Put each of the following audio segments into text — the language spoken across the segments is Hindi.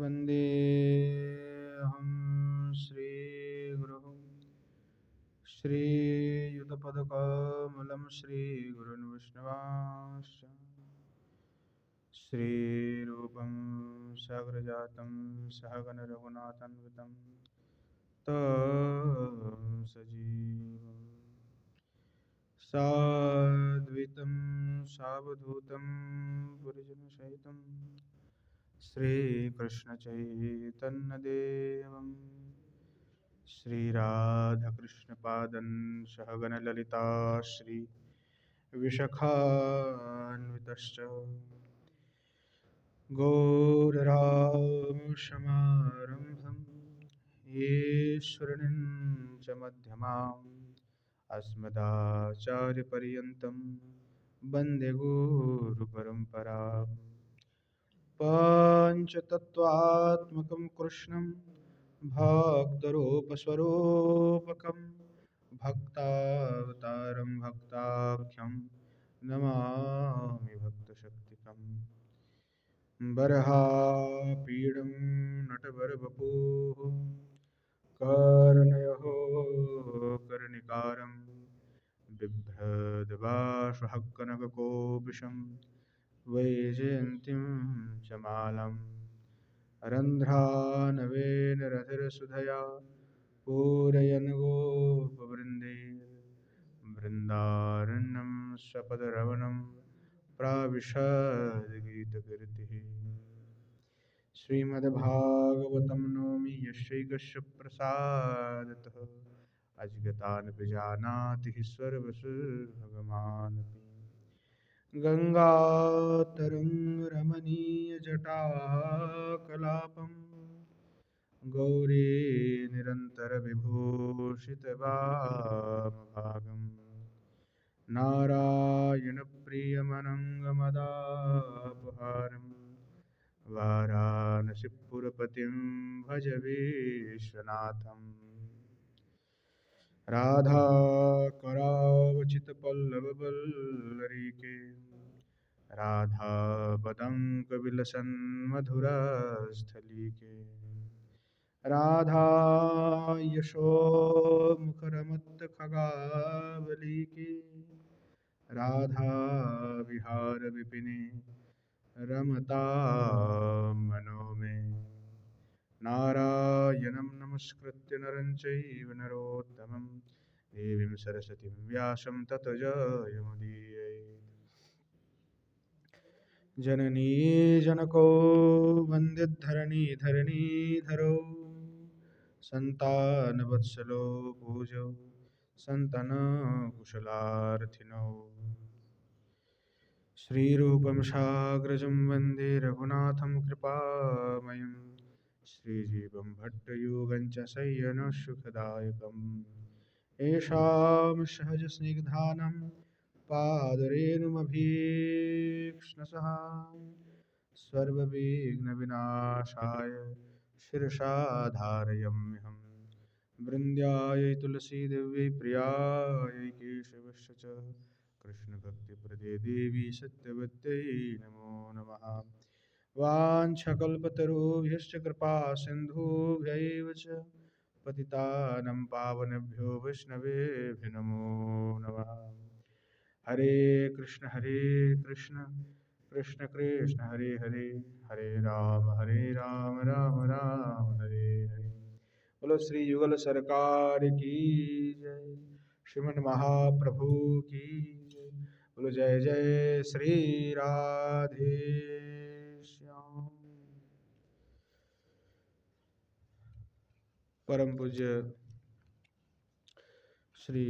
वन्देऽहं श्रीगुरुः श्रीयुतपदकमलं श्रीगुरुन् विष्णुवांश्च श्रीरूपं साग्रजातं सहगणरघुनाथान्वितं तं सजीवं साद्वैतं सावधूतं पुरिजनसहितं श्रीकृष्णचैतन्यदेवं श्रीराधाकृष्णपादं सहगणललिता श्रीविशाखान्वितश्च गौररामसमारम्भं ईश्वरीं च मध्यमाम् अस्मदाचार्यपर्यन्तं वन्दे गुरुपरम्पराम् पञ्चतत्त्वात्मकं कृष्णं भक्तरूपस्वरूपकं भक्तावतारं भक्ताख्यं नमामि भक्तशक्तिकम् बर्हापीडं नटवरवपुः कर्णयो कर्णिकारं बिभ्रद्वासहकनककोपीशं वैजयन्तीं च मालां रन्ध्रानवेन रधिरसुधया पूरयन् गोपवृन्दै बृन्दारण्यं स्वपदरवनं प्राविशद्गीतकीर्तिः श्रीमद्भागवतं नौमि यस्यैकस्य प्रसादतः अजिगतानपि जानाति सर्वसुभगमानपि गङ्गातरङ्गरमणीयजटाकलापं गौरी निरन्तरविभूषितवामभागं नारायणप्रियमनङ्गमदापहारं वाराणसीपुरपतिं भज विश्वनाथम् राधाकरावचितपल्लववल्लरीके राधापदङ्कविलसन्मधुरस्थलीके राधा यशोमुखरमत्तखगावलीके राधा विहारविपिने रमतां मनो मे नारायणं नमस्कृत्य नरं चैव नरोत्तमं देवीं सरस्वतीं व्यासं ततो जयमुदीरयेत् जननी जनको वन्दिद्धरणीधरणीधरो सन्तानवत्सलो पूजो सन्तनकुशलार्थिनो श्रीरूपं साग्रजं वन्दे रघुनाथं कृपामयं श्रीजीवं भट्टयोगं च शय्यनसुखदायकम् येषां सहजस्निग्धानं पादरेणुमभीक्ष्णसः सर्वविघ्नविनाशाय शिरसा धारयाम्यहम् वृन्द्यायै तुलसीदेव्यै प्रियायै केशवस्य च कृष्णभक्तिप्रदे देवी सत्यवत्यै नमो नमः वाञ्छकल्पतरुभ्यश्च कृपा सिन्धुभ्यैव च पतितानं पावनेभ्यो वैष्णवेभ्यो नमो नमः हरे कृष्ण कृष्ण कृष्ण हरे हरे हरे राम राम राम हरे हरे। बोलो श्री युगल सरकार की जय, श्रीमन महाप्रभु की जय। बोलो जय जय श्री राधे श्याम। परम पूज्य श्री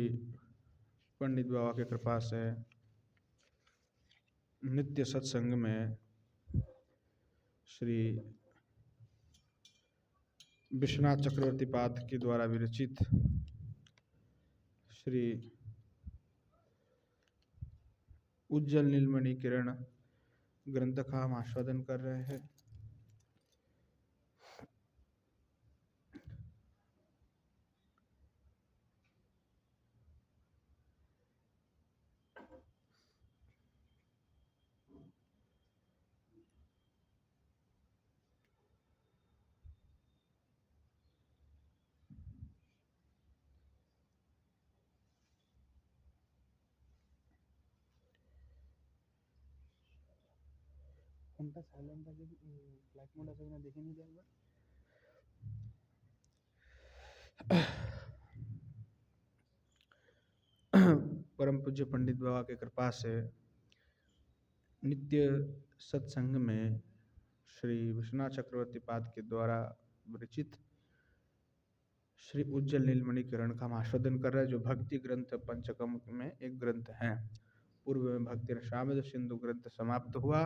पंडित बाबा की कृपा से नित्य सत्संग में श्री विश्वनाथ चक्रवर्ती पाद के द्वारा विरचित श्री उज्जवल नीलमणि किरण ग्रंथ का हम आस्वादन कर रहे हैं। ফোনটা সাইলেন্ট আছে কি ফ্লাইট মোড আছে কিনা দেখে নিতে একবার। परम पूज्य पंडित बाबा की कृपा से नित्य सत्संग में श्री विश्वनाथ चक्रवर्ती पाद के द्वारा विरचित श्री उज्जवल नीलमणि किरण का हम आस्वादन कर रहे हैं, जो भक्ति ग्रंथ पंचकम में एक ग्रंथ है। पूर्व में भक्ति रसामृत सिंधु ग्रंथ समाप्त हुआ,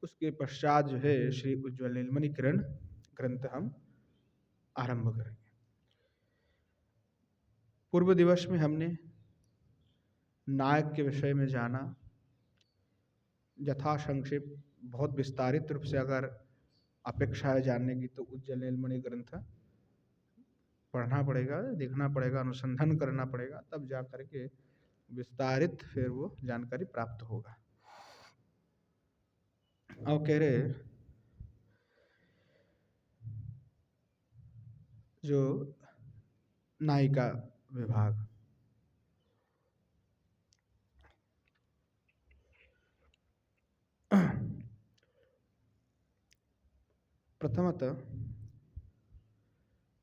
उसके पश्चात जो है श्री उज्जवल नीलमणि किरण ग्रंथ हम आरंभ करेंगे। पूर्व दिवस में हमने नायक के विषय में जाना, यथा संक्षेप बहुत विस्तारित रूप से अगर अपेक्षा है जानने की तो उज्जवल नीलमणि ग्रंथ पढ़ना पड़ेगा, देखना पड़ेगा, अनुसंधान करना पड़ेगा, तब जा करके विस्तारित फिर वो जानकारी प्राप्त होगा। और कह रहे जो नायिका विभाग, प्रथमतः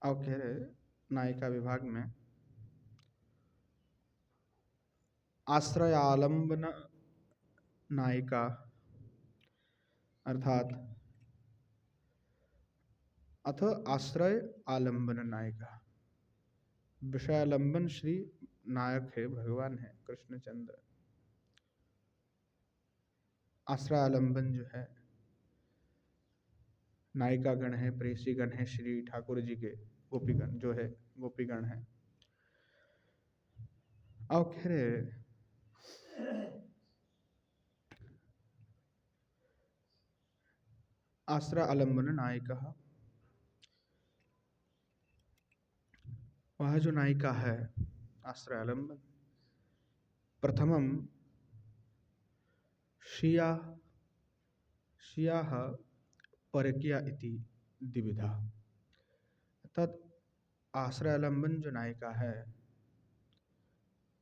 और कह रहे नायिका विभाग में आश्रय आलंबन नायिका अर्थात अथ आश्रय आलंबन नायिका, विषयालंबन श्री नायक है, भगवान है कृष्णचंद्र। आश्रय आलंबन जो है नायिका गण है, प्रेसी गण है, श्री ठाकुर जी के गोपीगण जो है गोपीगण है। और कह रहे आश्रय आलंबन नायिका, वह जो नायिका है आश्रय आलंबन, प्रथमम शिया शियाः परकीया इति द्विविधा, अर्थात आश्रय आलंबन जो नायिका है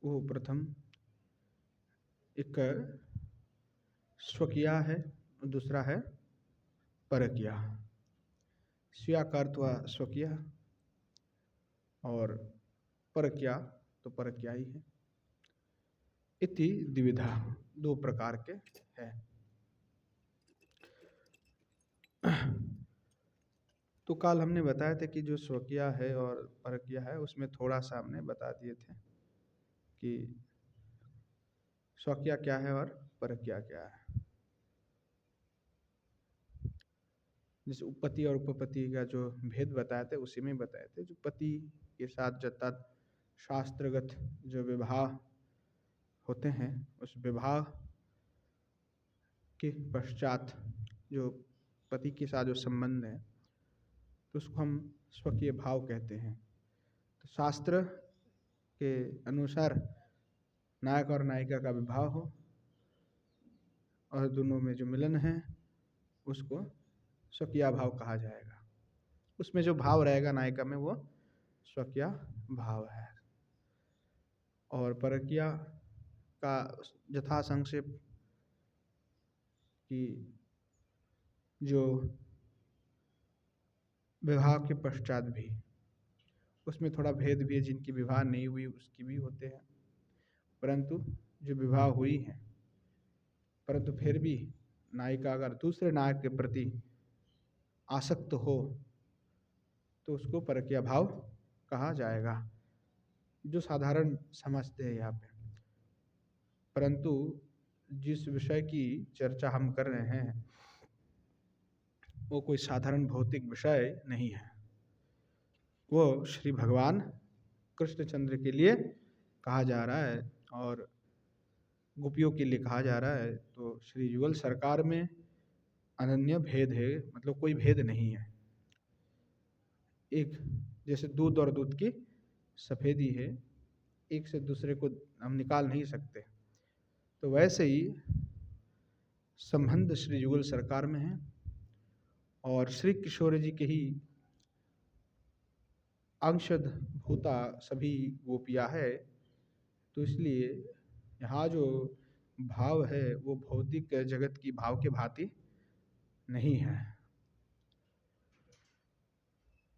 वो प्रथम एक स्वकीया है, दूसरा है परकीया। स्वीया का अर्थ हुआ स्वकीया और परकीया तो परकीया ही है। इति द्विविधा, दो प्रकार के है। तो कल हमने बताया था कि जो स्वकीया है और परकीया है उसमें थोड़ा सा हमने बता दिए थे कि स्वकीया क्या है और परकीया क्या है। जैसे उपपति और उपपति का जो भेद बताए थे उसी में बताए थे। जो पति के साथ जता शास्त्रगत जो विवाह होते हैं, उस विवाह के पश्चात जो पति के साथ जो संबंध है तो उसको हम स्वकीय भाव कहते हैं। तो शास्त्र के अनुसार नायक और नायिका का विवाह हो और दोनों में जो मिलन है उसको स्वकीय भाव कहा जाएगा। उसमें जो भाव रहेगा नायिका में वो स्वकीय भाव है। और परकीया का यथा संक्षेप कि जो विवाह के पश्चात भी उसमें थोड़ा भेद भी है, जिनकी विवाह नहीं हुई उसकी भी होते हैं, परंतु जो विवाह हुई है परंतु फिर भी नायिका अगर दूसरे नायक के प्रति आसक्त हो तो उसको परकीया भाव कहा जाएगा, जो साधारण समझते हैं यहाँ पे। परंतु जिस विषय की चर्चा हम कर रहे हैं वो कोई साधारण भौतिक विषय नहीं है, वो श्री भगवान कृष्णचंद्र के लिए कहा जा रहा है और गोपियों के लिए कहा जा रहा है। तो श्री युगल सरकार में अनन्य भेद है, मतलब कोई भेद नहीं है। एक जैसे दूध और दूध की सफेदी है, एक से दूसरे को हम निकाल नहीं सकते, तो वैसे ही संबंध श्री युगल सरकार में है और श्री किशोर जी के ही अंशद भूता सभी गोपियाँ है। तो इसलिए यहाँ जो भाव है वो भौतिक जगत की भाव के भांति नहीं है।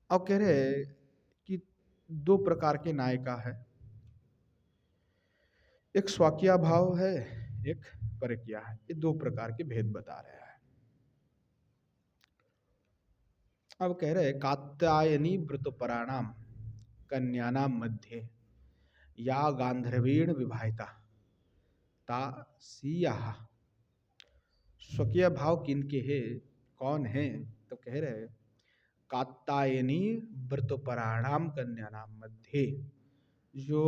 अब कह रहे कि दो प्रकार के नायिका है, एक स्वकीय भाव है, एक परकीय है। ये दो प्रकार के भेद बता रहे हैं। अब कह रहे कात्यायनी व्रतपराणाम कन्यानाम मध्य या गांधर्वीण विवाहिता ता सिया। स्वकीय भाव किनके है, कौन है? तो कह रहे कात्यायनी व्रतपराणाम कन्यानाम मध्य, जो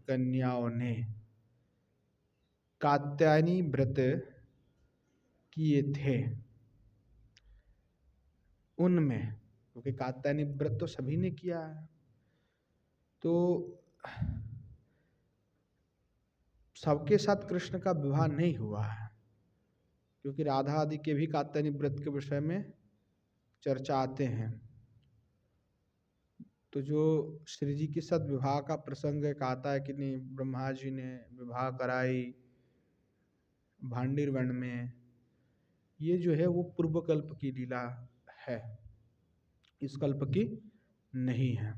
कन्याओं ने कात्यायनी व्रत किए थे उनमें, क्योंकि कात्यायनी व्रत तो सभी ने किया है, तो सबके साथ कृष्ण का विवाह नहीं हुआ है, क्योंकि राधा आदि के भी कात्यायनी व्रत के विषय में चर्चा आते हैं। तो जो श्री जी के साथ विवाह का प्रसंग एक आता है कि नहीं, ब्रह्मा जी ने विवाह कराई भांडिर वन में, ये जो है वो पूर्व कल्प की लीला है, इस कल्प की नहीं है।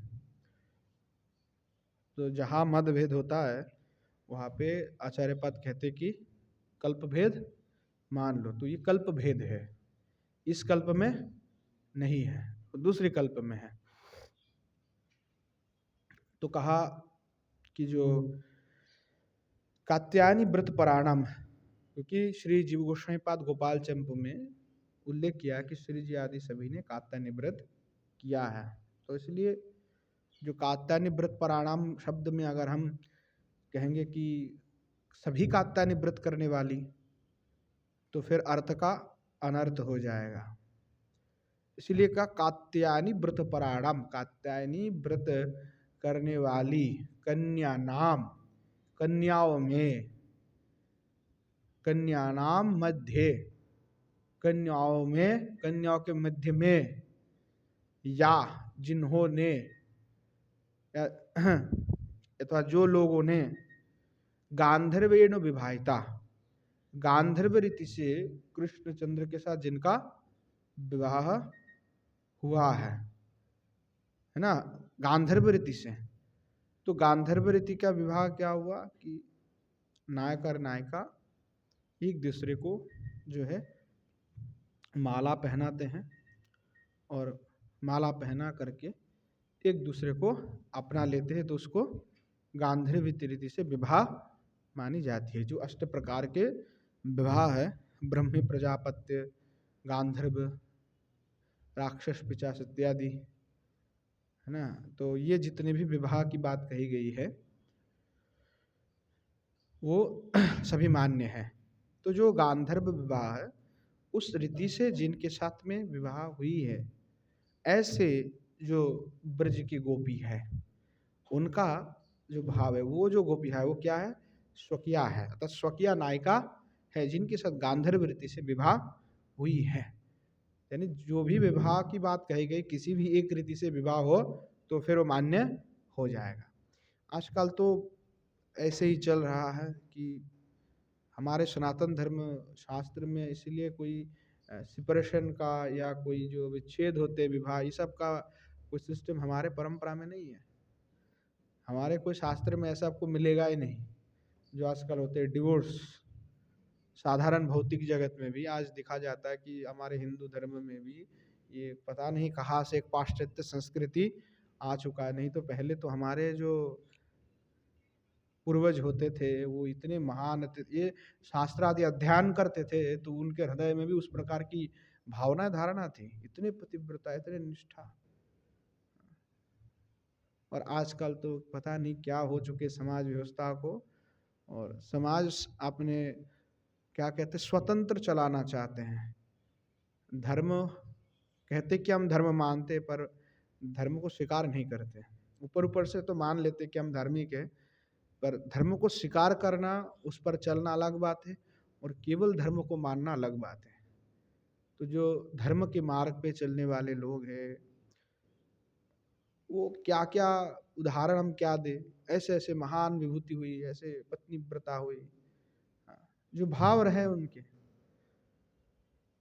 तो जहाँ मतभेद होता है वहाँ पे आचार्य पद कहते कि कल्प भेद मान लो, तो ये कल्प भेद है, इस कल्प में नहीं है, दूसरे कल्प में है। तो कहा कि जो कात्यायनी व्रत पराणम, क्योंकि श्री जीव गोस्वामी पाद गोपाल चंपू में उल्लेख किया कि श्री जी आदि सभी ने कात्यायनी व्रत किया है, तो इसलिए जो कात्यायनी व्रत पराणाम शब्द में अगर हम कहेंगे कि सभी कात्यायनी व्रत करने वाली, तो फिर अर्थ का अनर्थ हो जाएगा। इसलिए कहा कात्यायनी व्रत पराणाम, कात्यायनी व्रत करने वाली कन्या नाम, कन्याओं में, कन्या नाम मध्य, कन्याओं में, कन्याओं के मध्य में, या जिन्होंने अथवा जो लोगों ने गांधर्वेण विवाहिता, गांधर्व रीति से कृष्णचंद्र के साथ जिनका विवाह हुआ है ना, गांधर्व रीति से। तो गांधर्व रीति का विवाह क्या हुआ कि नायक और नायिका एक दूसरे को जो है माला पहनाते हैं, और माला पहना करके एक दूसरे को अपना लेते हैं, तो उसको गांधर्व रीति से विवाह मानी जाती है। जो अष्ट प्रकार के विवाह है, ब्रह्मी, प्रजापत्य, गांधर्व, राक्षस, पिशाच इत्यादि, है ना, तो ये जितने भी विवाह की बात कही गई है वो सभी मान्य है। तो जो गांधर्व विवाह है उस रीति से जिनके साथ में विवाह हुई है, ऐसे जो ब्रज की गोपी है उनका जो भाव है, वो जो गोपी है वो क्या है, स्वकीय है, अर्थात स्वकीय नायिका है जिनके साथ गांधर्व रीति से विवाह हुई है। यानी जो भी विवाह की बात कही गई, किसी भी एक रीति से विवाह हो तो फिर वो मान्य हो जाएगा। आजकल तो ऐसे ही चल रहा है कि हमारे सनातन धर्म शास्त्र में इसलिए कोई सेपरेशन का या कोई जो विच्छेद होते विवाह, ये सब का कोई सिस्टम हमारे परंपरा में नहीं है। हमारे कोई शास्त्र में ऐसा आपको मिलेगा ही नहीं। जो आजकल होते हैं डिवोर्स, साधारण भौतिक जगत में भी आज दिखा जाता है कि हमारे हिंदू धर्म में भी ये पता नहीं कहाँ से एक पाश्चात्य संस्कृति आ चुका है। नहीं तो पहले तो हमारे जो पूर्वज होते थे वो इतने महान ये शास्त्र आदि अध्ययन करते थे, तो उनके हृदय में भी उस प्रकार की भावना धारणा थी, इतने पतिव्रता, इतने निष्ठा। और आजकल तो पता नहीं क्या हो चुके समाज व्यवस्था को, और समाज अपने क्या कहते स्वतंत्र चलाना चाहते हैं। धर्म कहते कि हम धर्म मानते, पर धर्म को स्वीकार नहीं करते। ऊपर ऊपर से तो मान लेते कि हम धार्मिक है, पर धर्म को स्वीकार करना, उस पर चलना अलग बात है, और केवल धर्म को मानना अलग बात है। तो जो धर्म के मार्ग पे चलने वाले लोग हैं वो क्या क्या उदाहरण हम क्या दे, ऐसे ऐसे महान विभूति हुई, ऐसे पत्नी व्रता हुई, जो भाव रहे उनके,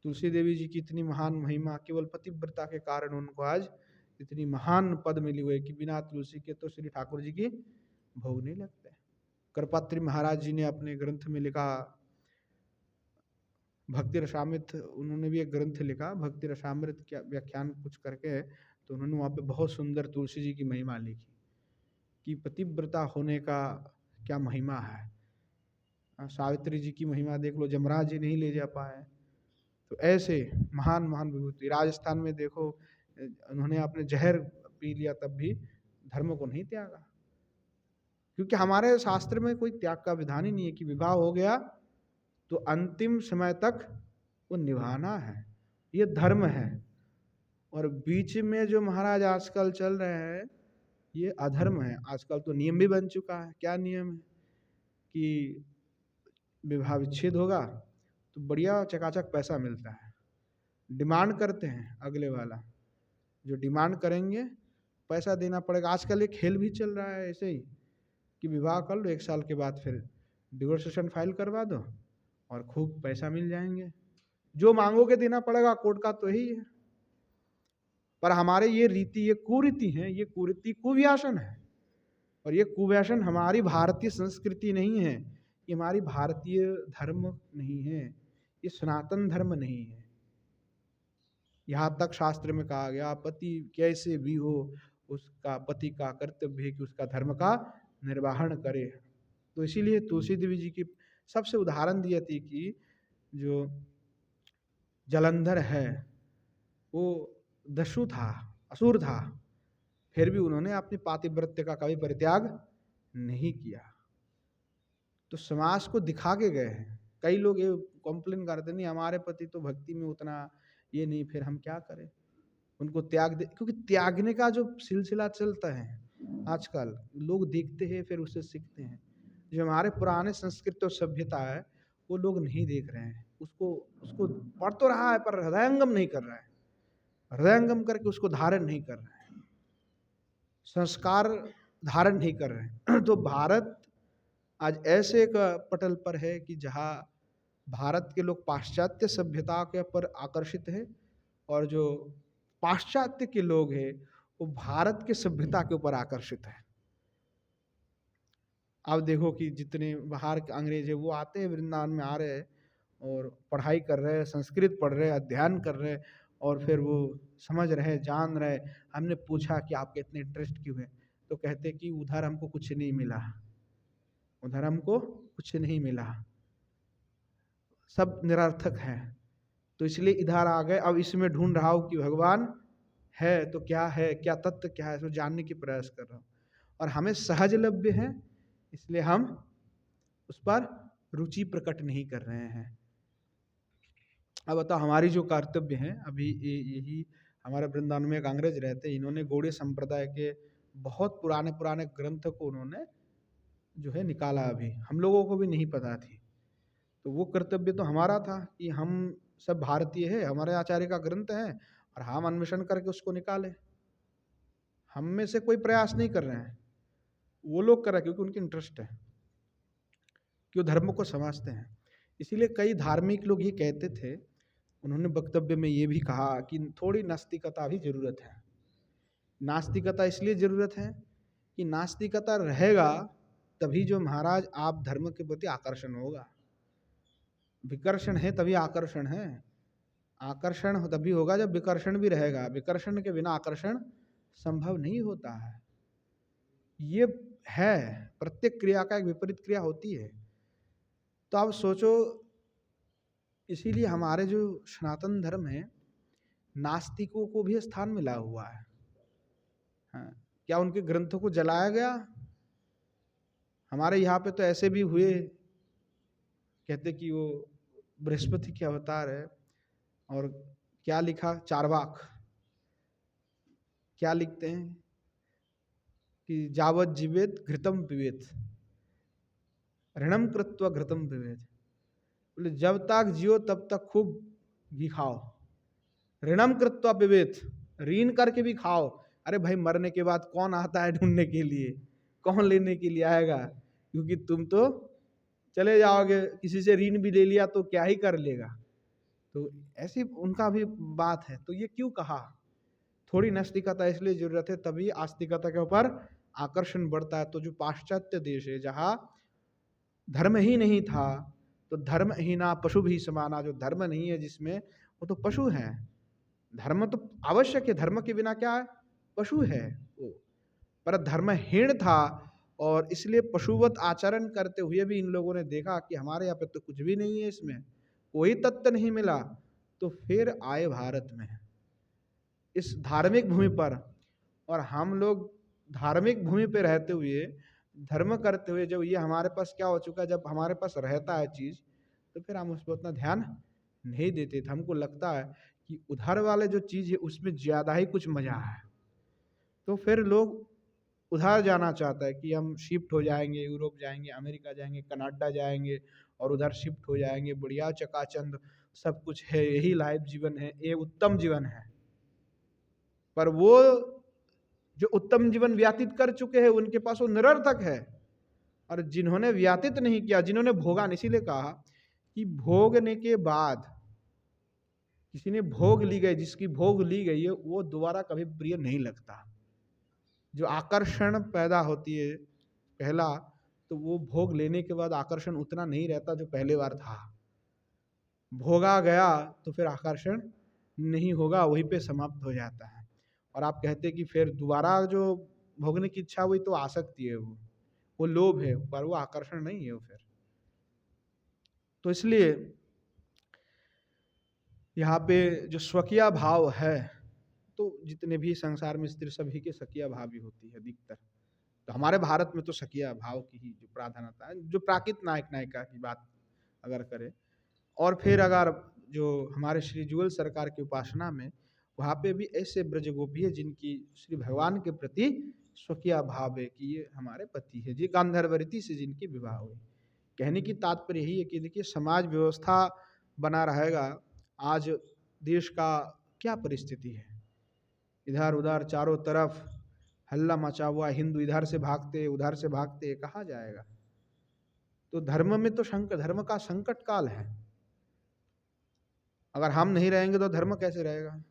तुलसी देवी जी की इतनी महान महिमा, केवल पतिव्रता के कारण उनको आज इतनी महान पद मिली हुई है कि बिना तुलसी के तो श्री ठाकुर जी की भोग नहीं लगते। करपात्री महाराज जी ने अपने ग्रंथ में लिखा, भक्ति रसामृत, उन्होंने भी एक ग्रंथ लिखा भक्ति रसामृत क्या व्याख्यान कुछ करके, तो उन्होंने वहाँ पे बहुत सुंदर तुलसी जी की महिमा लिखी कि पतिव्रता होने का क्या महिमा है। सावित्री जी की महिमा देख लो, जमराज जी नहीं ले जा पाए। तो ऐसे महान महान विभूति, राजस्थान में देखो उन्होंने अपने जहर पी लिया तब भी धर्म को नहीं त्यागा, क्योंकि हमारे शास्त्र में कोई त्याग का विधान ही नहीं है कि विवाह हो गया तो अंतिम समय तक वो निभाना है, ये धर्म है। और बीच में जो महाराज आजकल चल रहे हैं ये अधर्म है। आजकल तो नियम भी बन चुका है। क्या नियम है कि विवाह विच्छेद होगा तो बढ़िया चकाचक पैसा मिलता है, डिमांड करते हैं अगले वाला, जो डिमांड करेंगे पैसा देना पड़ेगा। आजकल एक खेल भी चल रहा है ऐसे ही कि विवाह कर लो, 1 साल के बाद फिर डिवोर्सेशन फाइल करवा दो और खूब पैसा मिल जाएंगे, जो मांगोगे देना पड़ेगा, कोर्ट का तो यही है। पर हमारे ये रीति, ये कुरीति है, ये कुरीति कुव्यासन है। और ये कुव्यासन हमारी भारतीय संस्कृति नहीं है, ये हमारी भारतीय धर्म नहीं है, ये सनातन धर्म नहीं है। यहाँ तक शास्त्र में कहा गया पति कैसे भी हो उसका, पति का कर्तव्य है कि उसका धर्म का निर्वहन करे। तो इसीलिए तुलसी देवी जी की सबसे उदाहरण दी जाती कि जो जलंधर है वो दस्यु था, असुर था, फिर भी उन्होंने अपनी पातिव्रत्य का कभी परित्याग नहीं किया। तो समाज को दिखा के गए हैं। कई लोग ये कॉम्प्लेन करते नहीं हमारे पति तो भक्ति में उतना ये नहीं, फिर हम क्या करें, उनको त्याग दे। क्योंकि त्यागने का जो सिलसिला चलता है आजकल, लोग देखते हैं फिर उससे सीखते हैं। जो हमारे पुराने संस्कृति और सभ्यता है वो लोग नहीं देख रहे हैं, उसको पढ़ तो रहा है पर हृदयंगम नहीं कर रहा है, हृदयंगम करके उसको धारण नहीं कर रहे हैं, संस्कार धारण नहीं कर रहे हैं। तो भारत आज ऐसे एक पटल पर है कि जहाँ भारत के लोग पाश्चात्य सभ्यता के पर आकर्षित है और जो पाश्चात्य के लोग हैं वो भारत के सभ्यता के ऊपर आकर्षित है। आप देखो कि जितने बाहर के अंग्रेज है वो आते हैं, वृंदावन में आ रहे हैं और पढ़ाई कर रहे हैं, संस्कृत पढ़ रहे हैं, अध्ययन कर रहे हैं और फिर वो समझ रहे, जान रहे। हमने पूछा कि आपके इतने इंटरेस्ट क्यों है, तो कहते कि उधर हमको कुछ नहीं मिला, उधर हमको कुछ नहीं मिला, सब निरर्थक है, तो इसलिए इधर आ गए। अब इसमें ढूंढ रहा हूँ कि भगवान है तो क्या है, क्या तत्व क्या है, इसको जानने की प्रयास कर रहा हूँ। और हमें सहज लभ्य है इसलिए हम उस पर रुचि प्रकट नहीं कर रहे हैं। अब बताओ हमारी जो कर्तव्य है, अभी यही हमारे वृंदावन में एक अंग्रेज रहते, इन्होंने गौड़ीय संप्रदाय के बहुत पुराने पुराने ग्रंथ को उन्होंने जो है निकाला, अभी हम लोगों को भी नहीं पता थी। तो वो कर्तव्य तो हमारा था कि हम सब भारतीय है, हमारे आचार्य का ग्रंथ है और हम अन्वेषण करके उसको निकाले। हम में से कोई प्रयास नहीं कर रहे हैं, वो लोग कर रहे हैं क्योंकि उनकी इंटरेस्ट है, क्यों धर्म को समझते हैं। इसीलिए कई धार्मिक लोग ये कहते थे, उन्होंने वक्तव्य में ये भी कहा कि थोड़ी नास्तिकता भी जरूरत है। नास्तिकता इसलिए जरूरत है कि नास्तिकता रहेगा तभी जो महाराज आप धर्म के प्रति आकर्षण होगा। विकर्षण है तभी आकर्षण है, आकर्षण तभी होगा जब विकर्षण भी रहेगा। विकर्षण के बिना आकर्षण संभव नहीं होता है। ये है, प्रत्येक क्रिया का एक विपरीत क्रिया होती है। तो आप सोचो, इसीलिए हमारे जो सनातन धर्म है नास्तिकों को भी स्थान मिला हुआ है। हाँ, क्या उनके ग्रंथों को जलाया गया? हमारे यहाँ पे तो ऐसे भी हुए, कहते कि वो बृहस्पति के अवतार है। और क्या लिखा, चारवाक क्या लिखते हैं कि जावत जीवेत घृतम पिबेत, ऋणम कृत्वा घृतम पिबेत। बोले जब तक जियो तब तक खूब घी खाओ, ऋणम कृत्वा पिबेत, ऋण करके भी खाओ। अरे भाई मरने के बाद कौन आता है ढूंढने के लिए, कौन लेने के लिए आएगा, क्योंकि तुम तो चले जाओगे, किसी से ऋण भी ले लिया तो क्या ही कर लेगा। तो ऐसी उनका भी बात है। तो ये क्यों कहा? थोड़ी नास्तिकता इसलिए जरूरत है, तभी आस्तिकता के ऊपर आकर्षण बढ़ता है। तो जो पाश्चात्य देश है जहाँ धर्म ही नहीं था, तो धर्म ही ना पशु भी समाना, जो धर्म नहीं है जिसमें, वो तो पशु है। धर्म तो आवश्यक है, धर्म के बिना क्या है, पशु है वो। पर धर्महीन था और इसलिए पशुवत आचरण करते हुए भी इन लोगों ने देखा कि हमारे यहाँ पे तो कुछ भी नहीं है, इसमें कोई तत्व नहीं मिला। तो फिर आए भारत में, इस धार्मिक भूमि पर। और हम लोग धार्मिक भूमि पे रहते हुए, धर्म करते हुए, जब ये हमारे पास क्या हो चुका है, जब हमारे पास रहता है चीज, तो फिर हम उस पर उतना ध्यान नहीं देते थे। हमको लगता है कि उधर वाले जो चीज है उसमें ज्यादा ही कुछ मजा है, तो फिर लोग उधर जाना चाहता है कि हम शिफ्ट हो जाएंगे, यूरोप जाएंगे, अमेरिका जाएंगे, कनाडा जाएंगे और उधर शिफ्ट हो जाएंगे, बढ़िया चकाचंद सब कुछ है, यही लाइफ जीवन है, ये उत्तम जीवन है। पर वो जो उत्तम जीवन व्यतीत कर चुके हैं उनके पास वो निरर्थक है। और जिन्होंने व्यतीत नहीं किया, जिन्होंने भोगा, इसीलिए कहा कि भोगने के बाद, किसी ने भोग ली गई, जिसकी भोग ली गई है वो दोबारा कभी प्रिय नहीं लगता। जो आकर्षण पैदा होती है पहला, तो वो भोग लेने के बाद आकर्षण उतना नहीं रहता जो पहले बार था। भोगा गया तो फिर आकर्षण नहीं होगा, वहीं पे समाप्त हो जाता है। और आप कहते कि फिर दोबारा जो भोगने की इच्छा हुई तो आसक्ति है, वो लोभ है, पर वो आकर्षण नहीं है वो फिर। तो इसलिए यहाँ पे जो स्वकीय भाव है, तो जितने भी संसार में स्त्री सभी के सकिया भाव ही होती है अधिकतर। तो हमारे भारत में तो सकिया भाव की ही जो प्राधान्यता है, जो प्राकृत नायक नायिका की बात अगर करें। और फिर अगर जो हमारे श्री जुगल सरकार की उपासना में, वहाँ पे भी ऐसे ब्रज गोपी है जिनकी श्री भगवान के प्रति स्वकीय भाव है कि ये हमारे पति है, जी गांधर्वरीति से जिनकी विवाह हुई। कहने की तात्पर्य यही है कि देखिए समाज व्यवस्था बना रहेगा। आज देश का क्या परिस्थिति है, इधर उधर चारों तरफ हल्ला मचा हुआ, हिंदू इधर से भागते उधर से भागते, कहाँ जाएगा। तो धर्म में तो धर्म का संकट काल है। अगर हम नहीं रहेंगे तो धर्म कैसे रहेगा?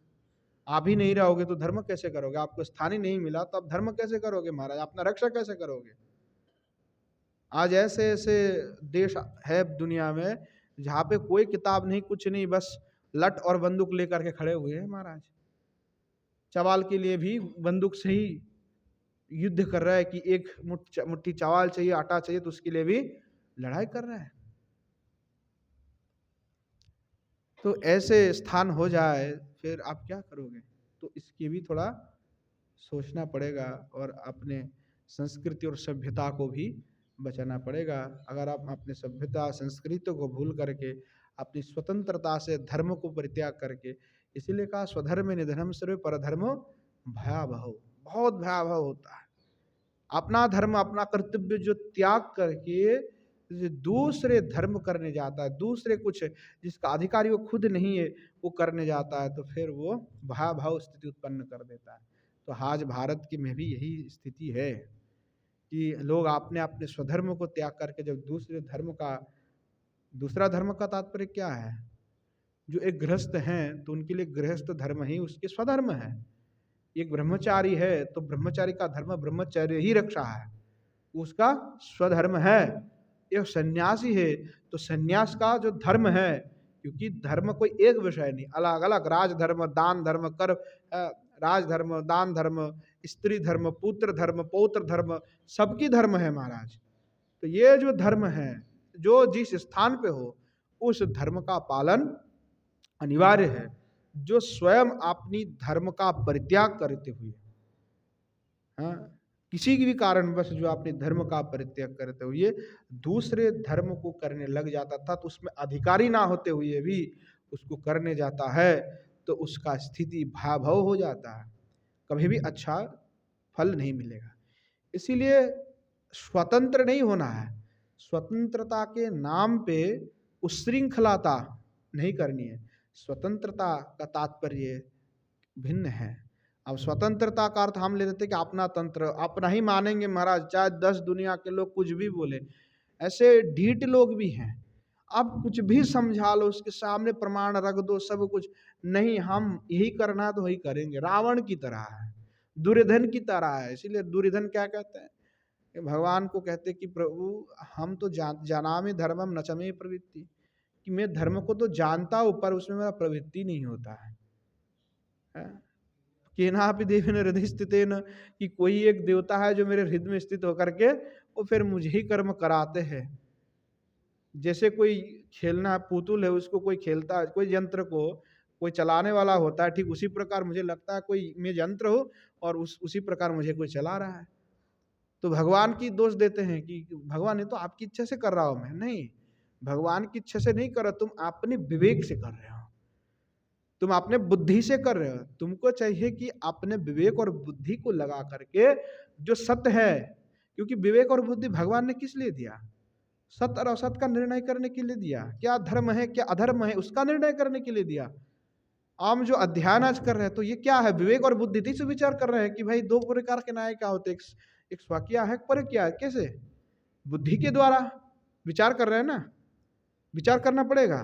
आप ही नहीं रहोगे तो धर्म कैसे करोगे? आपको स्थान ही नहीं मिला तो आप धर्म कैसे करोगे महाराज? अपना रक्षा कैसे करोगे? आज ऐसे ऐसे देश है दुनिया में जहाँ पे कोई किताब नहीं, कुछ नहीं, बस लट और बंदूक लेकर के खड़े हुए हैं महाराज। चावल के लिए भी बंदूक से ही युद्ध कर रहा है कि एक मुट्ठी चावल चाहिए, आटा चाहिए, तो उसके लिए भी लड़ाई कर रहा है। तो ऐसे स्थान हो जाए फिर आप क्या करोगे? तो इसकी भी थोड़ा सोचना पड़ेगा और अपने संस्कृति और सभ्यता को भी बचाना पड़ेगा। अगर आप अपने सभ्यता संस्कृति को भूल करके अपनी स्वतंत्रता से धर्म को परित्याग करके, इसीलिए कहा स्वधर्म निधनम सर्वे परधर्मो भयावह, बहुत भयावह होता है। अपना धर्म अपना कर्तव्य जो त्याग करके दूसरे धर्म करने जाता है, दूसरे कुछ जिसका अधिकारी वो खुद नहीं है वो करने जाता है, तो फिर वो भयावह स्थिति उत्पन्न कर देता है। तो आज भारत की में भी यही स्थिति है कि लोग अपने अपने स्वधर्म को त्याग करके जब दूसरा धर्म का तात्पर्य क्या है? जो एक गृहस्थ हैं तो उनके लिए गृहस्थ धर्म ही उसके स्वधर्म है। एक ब्रह्मचारी है तो ब्रह्मचारी का धर्म ब्रह्मचर्य ही रक्षा है, उसका स्वधर्म है। एक सन्यासी है तो सन्यास का जो धर्म है, क्योंकि धर्म कोई एक विषय नहीं, अलग अलग राजधर्म, दान धर्म, कर राजधर्म, दान धर्म, स्त्री धर्म, पुत्र धर्म, पौत्र धर्म, सबकी धर्म है महाराज। तो ये जो धर्म है, जो जिस स्थान पे हो उस धर्म का पालन अनिवार्य है। जो स्वयं अपनी धर्म का परित्याग करते हुए, हाँ, किसी भी कारण बस जो अपने धर्म का परित्याग करते हुए दूसरे धर्म को करने लग जाता था, तो उसमें अधिकारी ना होते हुए भी उसको करने जाता है, तो उसका स्थिति भयावह हो जाता है, कभी भी अच्छा फल नहीं मिलेगा। इसीलिए स्वतंत्र नहीं होना है, स्वतंत्रता के नाम पे उच्छृंखलता नहीं करनी है। स्वतंत्रता का तात्पर्य भिन्न है। अब स्वतंत्रता का अर्थ हम ले लेते कि अपना तंत्र, अपना ही मानेंगे महाराज, चाहे 10 दुनिया के लोग कुछ भी बोले। ऐसे ढीठ लोग भी हैं, आप कुछ भी समझा लो, उसके सामने प्रमाण रख दो, सब कुछ नहीं, हम यही करना है तो वही करेंगे। रावण की तरह है, दुर्योधन की तरह है। इसीलिए दुर्योधन क्या कहते हैं कि भगवान को कहते हैं कि प्रभु हम तो जानामि धर्मम न च मे प्रवृत्ति, कि मैं धर्म को तो जानता हूं पर उसमें मेरा प्रवृत्ति नहीं होता है। केनापि देवेन हृदय स्थितेन, कि कोई एक देवता है जो मेरे हृदय में स्थित होकर के वो फिर मुझे ही कर्म कराते हैं। जैसे कोई खेलना पुतुल है, उसको कोई खेलता है, कोई यंत्र को कोई चलाने वाला होता है, ठीक उसी प्रकार मुझे लगता है कोई मैं यंत्र हो और उसी प्रकार मुझे कोई चला रहा है। तो भगवान की दोष देते हैं कि भगवान ये तो आपकी इच्छा से कर रहा हूं मैं, नहीं, भगवान की इच्छा से नहीं कर रहा, तुम अपने विवेक से कर रहे हो, तुम अपने बुद्धि से कर रहे हो। तुमको चाहिए कि अपने विवेक और बुद्धि को लगा करके जो सत्य है, क्योंकि विवेक और बुद्धि भगवान ने किस लिए दिया? सत्य और असत का निर्णय करने के लिए दिया। क्या धर्म है क्या अधर्म है उसका निर्णय करने के लिए दिया। हम जो अध्ययन आज कर रहे हैं तो ये क्या है? विवेक और बुद्धि से विचार कर रहे हैं कि भाई दो प्रकार के न्याय क्या होते हैं, एक स्वकीय है, पर क्या है, कैसे? बुद्धि के द्वारा विचार कर रहे हैं ना, विचार करना पड़ेगा।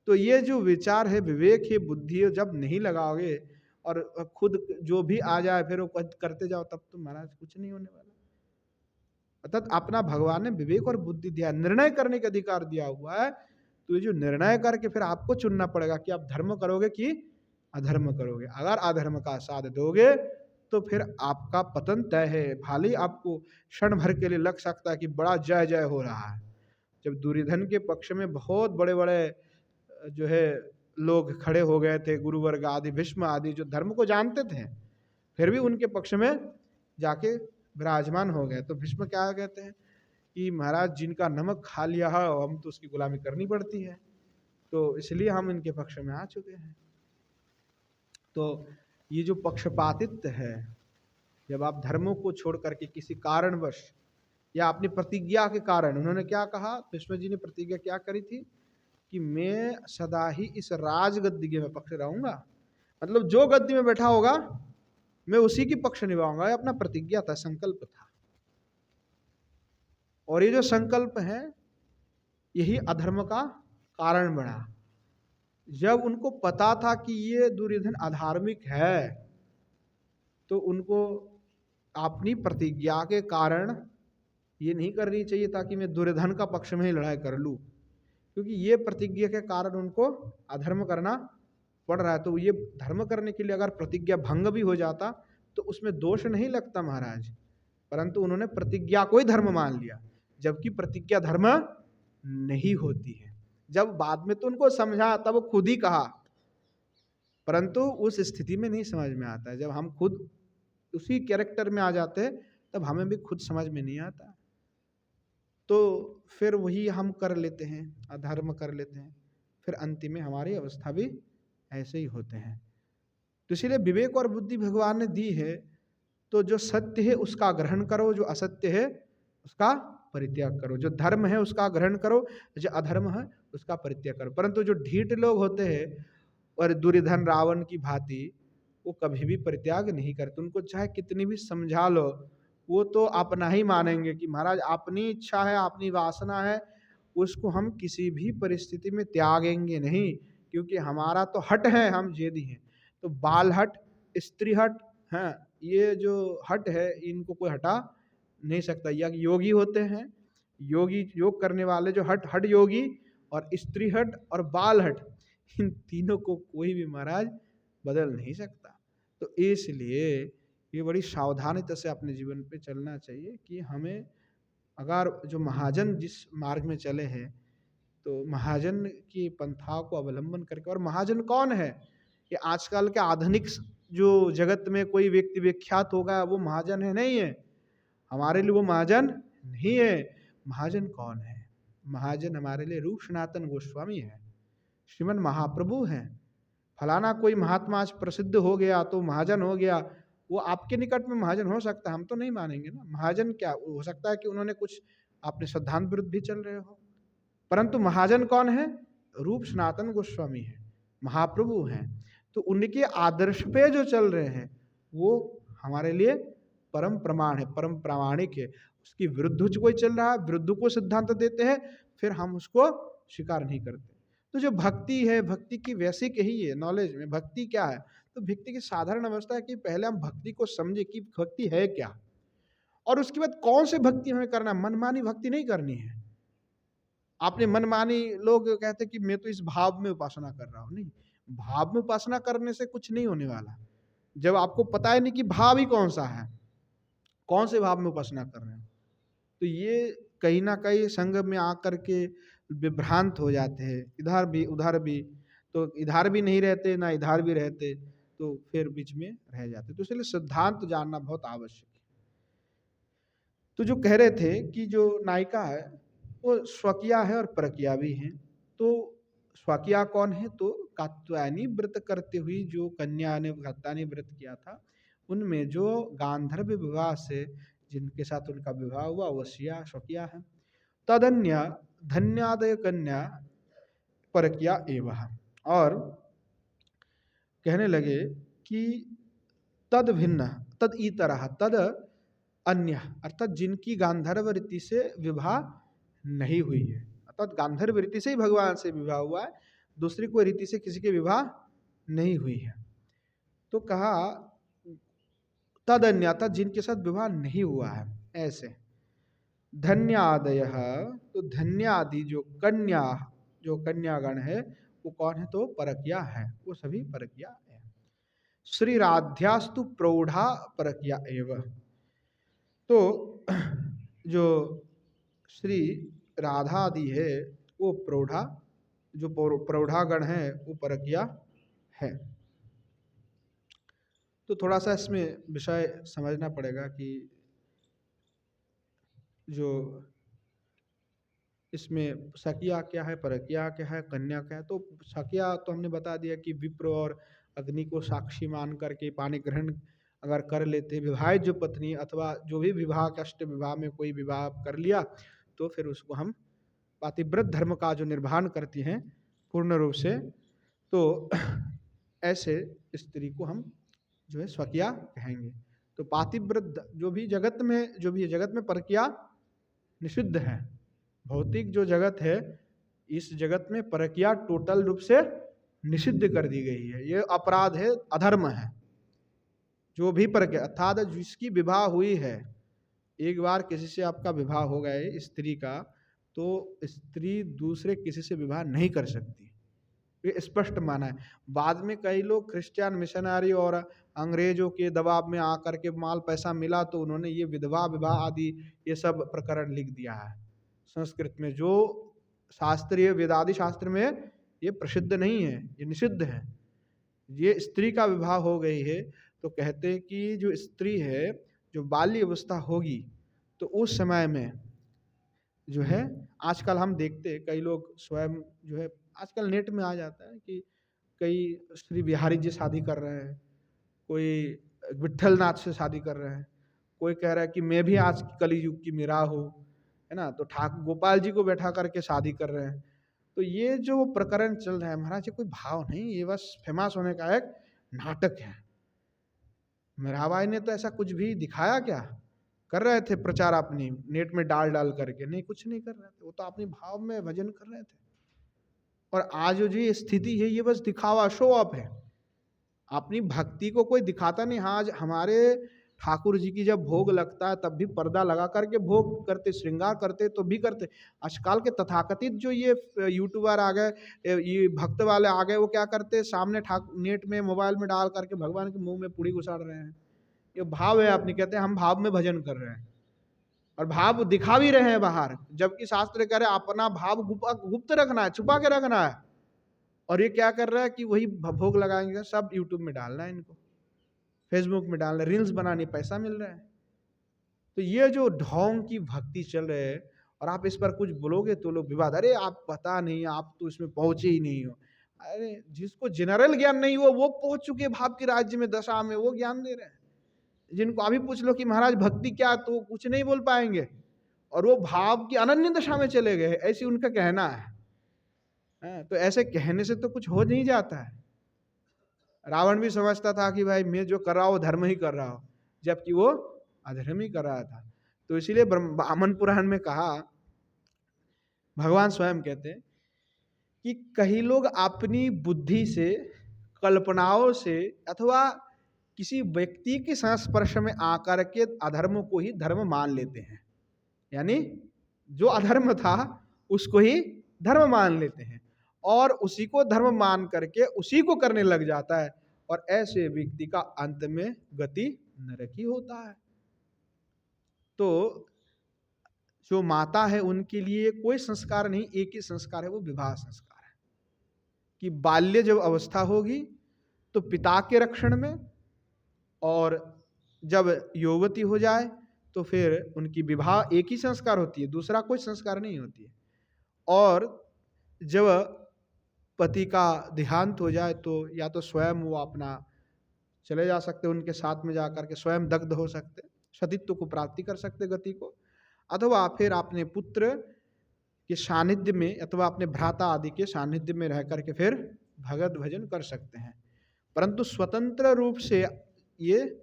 तो ये जो विचार है, विवेक है, बुद्धि है, जब नहीं लगाओगे और खुद जो भी आ जाए फिर वो करते जाओ, तब तो महाराज कुछ नहीं होने वाला। अर्थात अपना भगवान ने विवेक और बुद्धि दिया, निर्णय करने का अधिकार दिया हुआ है। तो ये जो निर्णय करके फिर आपको चुनना पड़ेगा कि आप धर्म करोगे कि अधर्म करोगे। अगर अधर्म का साथ दोगे तो फिर आपका पतन तय है। भले ही आपको क्षण भर के लिए लग सकता है कि बड़ा जय जय हो रहा है। जब दुर्योधन के पक्ष में बहुत बड़े बड़े जो है लोग खड़े हो गए थे, गुरुवर्ग आदि, भीष्म आदि, जो धर्म को जानते थे, फिर भी उनके पक्ष में जाके विराजमान हो गए। तो भीष्म क्या कहते हैं कि महाराज जिनका नमक खा लिया है हम तो उसकी गुलामी करनी पड़ती है, तो इसलिए हम इनके पक्ष में आ चुके हैं। तो ये जो पक्षपातित्व है, जब आप धर्मों को छोड़ करके किसी कारणवश या अपनी प्रतिज्ञा के कारण, उन्होंने क्या कहा, भीष्म जी ने प्रतिज्ञा क्या करी थी कि मैं सदा ही इस राज गद्दी में पक्ष रहूंगा, मतलब जो गद्दी में बैठा होगा मैं उसी की पक्ष निभाऊंगा। अपना प्रतिज्ञा था, संकल्प था। और ये जो संकल्प है यही अधर्म का कारण बना। जब उनको पता था कि ये दुर्योधन अधार्मिक है तो उनको अपनी प्रतिज्ञा के कारण ये नहीं करनी चाहिए था कि मैं दुर्योधन का पक्ष में ही लड़ाई कर लूं, क्योंकि ये प्रतिज्ञा के कारण उनको अधर्म करना पड़ रहा है। तो ये धर्म करने के लिए अगर प्रतिज्ञा भंग भी हो जाता तो उसमें दोष नहीं लगता महाराज, परंतु उन्होंने प्रतिज्ञा को ही धर्म मान लिया, जबकि प्रतिज्ञा धर्म नहीं होती है। जब बाद में तो उनको समझा, तब वो खुद ही कहा, परंतु उस स्थिति में नहीं समझ में आता है। जब हम खुद उसी कैरेक्टर में आ जाते हैं तब हमें भी खुद समझ में नहीं आता, तो फिर वही हम कर लेते हैं, अधर्म कर लेते हैं, फिर अंतिम में हमारी अवस्था भी ऐसे ही होते हैं। तो इसीलिए विवेक और बुद्धि भगवान ने दी है, तो जो सत्य है उसका ग्रहण करो, जो असत्य है उसका परित्याग करो, जो धर्म है उसका ग्रहण करो, जो अधर्म है उसका परित्याग करो। परंतु जो ढीठ लोग होते हैं और दुर्योधन रावण की भांति, वो कभी भी परित्याग नहीं करते। उनको चाहे कितनी भी समझा लो, वो तो अपना ही मानेंगे कि महाराज अपनी इच्छा है, अपनी वासना है, उसको हम किसी भी परिस्थिति में त्यागेंगे नहीं, क्योंकि हमारा तो हट है, हम जेदी हैं। तो बाल हट, स्त्री हट, हाँ, ये जो हट है इनको कोई हटा नहीं सकता। या योगी होते हैं, योगी योग करने वाले जो हट योगी, और स्त्री हट और बाल हट, इन तीनों को कोई भी महाराज बदल नहीं सकता। तो इसलिए ये बड़ी सावधानीता से अपने जीवन पे चलना चाहिए कि हमें, अगर जो महाजन जिस मार्ग में चले हैं तो महाजन की पंथा को अवलंबन करके। और महाजन कौन है? ये आजकल के आधुनिक जो जगत में कोई व्यक्ति विख्यात होगा वो महाजन है? नहीं है। हमारे लिए वो महाजन नहीं है। महाजन कौन है? महाजन हमारे लिए रूप सनातन गोस्वामी है, श्रीमन महाप्रभु हैं। फलाना कोई महात्मा आज प्रसिद्ध हो गया तो महाजन हो गया, वो आपके निकट में महाजन हो सकता है, हम तो नहीं मानेंगे ना। महाजन क्या हो सकता है कि उन्होंने कुछ अपने सिद्धांत विरुद्ध भी चल रहे हो, परंतु महाजन कौन है? रूप सनातन गोस्वामी है, महाप्रभु हैं। तो उनके आदर्श पे जो चल रहे हैं वो हमारे लिए परम प्रमाण है, परम प्रामाणिक है। उसकी विरुद्ध कोई चल रहा है, विरुद्ध को सिद्धांत देते हैं, फिर हम उसको स्वीकार नहीं करते। तो जो भक्ति है, भक्ति की बेसिक यही है, नॉलेज में भक्ति क्या है। तो भक्ति की साधारण अवस्था है कि पहले हम भक्ति को समझे कि भक्ति है क्या, और उसके बाद कौन से भक्ति हमें करना है। मनमानी भक्ति नहीं करनी है। आपने मनमानी, लोग कहते हैं कि मैं तो इस भाव में उपासना कर रहा हूं, नहीं, भाव में उपासना करने से कुछ नहीं होने वाला। जब आपको पता है नहीं कि भाव ही कौन सा है, कौन से भाव में उपासना कर रहे हैं, तो ये कहीं ना कहीं संग में आकर के विभ्रांत हो जाते हैं, इधर भी उधर भी, तो इधर भी नहीं रहते ना इधर भी रहते, तो फिर बीच में रह जाते। तो इसलिए सिद्धांत जानना बहुत आवश्यक है। तो जो कह रहे थे कि जो नायिका है वो स्वकिया है और परकिया भी है। तो स्वकिया कौन है, तो कात्यायनी व्रत करते हुई जो कन्या ने कात्यायनी व्रत किया था, उनमें जो गांधर्व विवाह से जिनके साथ उनका विवाह हुआ वो स्वकिया है। तदन्य धन्यादय कन्या परकिया एवं। और कहने लगे कि तद भिन्न, तद इतरह, तद अन्य, अर्थात जिनकी गांधर्व रीति से विवाह नहीं हुई है, अर्थात गांधर्व रीति से ही भगवान से विवाह हुआ है, दूसरी कोई रीति से किसी के विवाह नहीं हुई है। तो कहा तद अन्य, अर्थात जिनके साथ विवाह नहीं हुआ है ऐसे। धन्यादय, तो धन्य आदि जो कन्या, जो कन्यागण है वो कौन है, तो परकिया है, वो सभी परकिया है। श्री राध्यास्तु प्रौढ़ा परकिया एवं। तो जो श्री राधा आदि है वो प्रौढ़ा, जो प्रौढ़ागण है वो परकिया है। तो थोड़ा सा इसमें विषय समझना पड़ेगा कि जो इसमें सखिया क्या है, परकिया क्या है, कन्या क्या है। तो सखिया तो हमने बता दिया कि विप्र और अग्नि को साक्षी मान करके पानी ग्रहण अगर कर लेते, विवाहित जो पत्नी अथवा जो भी विवाह के अष्ट विवाह में कोई विवाह कर लिया, तो फिर उसको हम पातिव्रत धर्म का जो निर्वहन करती हैं पूर्ण रूप से, तो ऐसे स्त्री को हम जो है स्वकिया कहेंगे। तो पातिव्रत जो भी जगत में, जो भी जगत में परकिया निषिद्ध है, भौतिक जो जगत है इस जगत में परकिया टोटल रूप से निषिद्ध कर दी गई है। ये अपराध है, अधर्म है। जो भी परकिया, अर्थात जिसकी विवाह हुई है, एक बार किसी से आपका विवाह हो गए स्त्री का, तो स्त्री दूसरे किसी से विवाह नहीं कर सकती, ये स्पष्ट माना है। बाद में कई लोग क्रिश्चियन मिशनरी और अंग्रेजों के दबाव में आकर के माल पैसा मिला तो उन्होंने ये विधवा विवाह आदि ये सब प्रकरण लिख दिया है संस्कृत में, जो शास्त्रीय वेदादि शास्त्र में ये प्रसिद्ध नहीं है, ये निषिद्ध है। ये स्त्री का विवाह हो गई है तो कहते हैं कि जो स्त्री है जो बाल्य अवस्था होगी, तो उस समय में जो है, आजकल हम देखते हैं कई लोग स्वयं जो है, आजकल नेट में आ जाता है कि कई श्री बिहारी जी शादी कर रहे हैं, कोई विट्ठल नाथ से शादी कर रहे हैं, कोई कह रहा है कि मैं भी आज कली युग की मीरा हूँ, है ना, तो ठाकुर गोपाल जी को बैठा करके शादी कर रहे हैं। तो ये जो प्रकरण चल रहा है महाराज, ये कोई भाव नहीं, ये बस फेमस होने का एक नाटक है। मीराबाई ने तो ऐसा कुछ भी दिखाया क्या, कर रहे थे प्रचार अपनी नेट में डाल डाल करके, नहीं कुछ नहीं कर रहे थे, वो तो अपने भाव में भजन कर रहे थे। और आज जो ये स्थिति है ये बस दिखावा, शो ऑफ है। अपनी भक्ति को कोई दिखाता नहीं। हाँ, आज हमारे ठाकुर जी की जब भोग लगता है तब भी पर्दा लगा करके भोग करते, श्रृंगार करते तो भी करते। आजकल के तथाकथित जो ये यूट्यूबर आ गए, ये भक्त वाले आ गए, वो क्या करते, सामने नेट में मोबाइल में डाल करके भगवान के मुंह में पूड़ी घुसाड़ रहे हैं। ये भाव है अपनी, कहते हैं हम भाव में भजन कर रहे हैं और भाव दिखा भी रहे हैं बाहर, जबकि शास्त्र कह रहे हैं अपना भाव गुप्त रखना है, छुपा के रखना है। और ये क्या कर रहा है कि वही भोग लगाएंगे, सब यूट्यूब में डालना है, इनको फेसबुक में डालना है, रील्स बनानी, पैसा मिल रहा है। तो ये जो ढोंग की भक्ति चल रहे है, और आप इस पर कुछ बोलोगे तो लोग विवाद, अरे आप पता नहीं, आप तो इसमें पहुंचे ही नहीं हो। अरे जिसको जनरल ज्ञान नहीं हो वो पहुंच चुके भाव के राज्य में, दशा में, वो ज्ञान दे रहे हैं। जिनको अभी पूछ लो कि महाराज भक्ति क्या, तो कुछ नहीं बोल पाएंगे, और वो भाव की अनन्य दशा में चले गए, ऐसी उनका कहना है। तो ऐसे कहने से तो कुछ हो नहीं जाता है। रावण भी समझता था कि भाई मैं जो कर रहा हूँ धर्म ही कर रहा हूँ, जबकि वो अधर्म ही कर रहा था। तो इसीलिए ब्राह्मण पुराण में कहा, भगवान स्वयं कहते हैं कि कई लोग अपनी बुद्धि से, कल्पनाओं से अथवा किसी व्यक्ति के संस्पर्श में आकर के अधर्म को ही धर्म मान लेते हैं। यानी जो अधर्म था उसको ही धर्म मान लेते हैं और उसी को धर्म मान करके उसी को करने लग जाता है, और ऐसे व्यक्ति का अंत में गति नरक ही होता है। तो जो माता है उनके लिए कोई संस्कार नहीं, एक ही संस्कार है, वो विवाह संस्कार है। कि बाल्य जब अवस्था होगी तो पिता के रक्षण में, और जब युवती हो जाए तो फिर उनकी विवाह एक ही संस्कार होती है, दूसरा कोई संस्कार नहीं होती है। और जब पति का देहांत हो जाए तो या तो स्वयं वो अपना चले जा सकते, उनके साथ में जाकर के स्वयं दग्ध हो सकते, सतीत्व को प्राप्ति कर सकते गति को, अथवा फिर अपने पुत्र के सानिध्य में अथवा अपने भ्राता आदि के सानिध्य में रह करके फिर भगत भजन कर सकते हैं। परंतु स्वतंत्र रूप से ये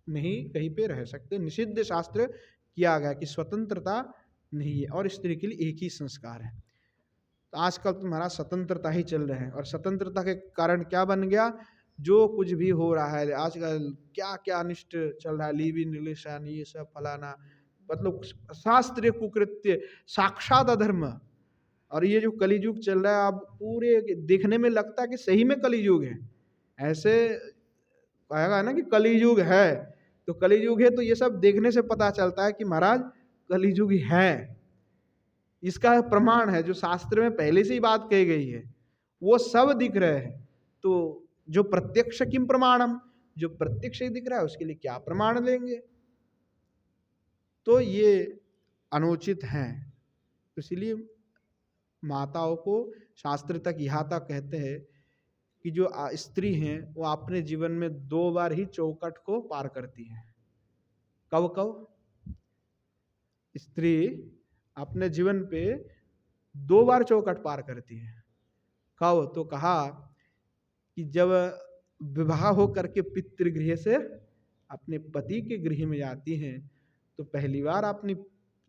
नहीं कहीं पे रह सकते, निषिद्ध शास्त्र किया गया कि स्वतंत्रता नहीं है, और स्त्री के लिए एक ही संस्कार है। तो आजकल तुम्हारा स्वतंत्रता ही चल रहा है, और स्वतंत्रता के कारण क्या बन गया, जो कुछ भी हो रहा है आजकल, क्या क्या अनिष्ट चल रहा है, लिव इन रिलेशन, ये सब फलाना, मतलब शास्त्रीय कुकृत्य, साक्षात अधर्म। और ये जो कलियुग चल रहा है, अब पूरे देखने में लगता है कि सही में कलियुग है। ऐसे कहेगा ना कि कलियुग है, तो कलियुग है, तो ये सब देखने से पता चलता है कि महाराज कलियुग है। इसका प्रमाण है जो शास्त्र में पहले से ही बात कही गई है, वो सब दिख रहे हैं। तो जो प्रत्यक्ष किम प्रमाणम, जो प्रत्यक्ष दिख रहा है उसके लिए क्या प्रमाण लेंगे। तो ये अनुचित है। तो इसलिए माताओं को शास्त्र तक यहाँ तक कहते हैं कि जो स्त्री हैं वो अपने जीवन में 2 बार ही चौखट को पार करती हैं। कब कब स्त्री अपने जीवन पे 2 बार चौखट पार करती है। कब, तो कहा कि जब विवाह हो करके पितृगृह से अपने पति के गृह में जाती हैं, तो पहली बार अपनी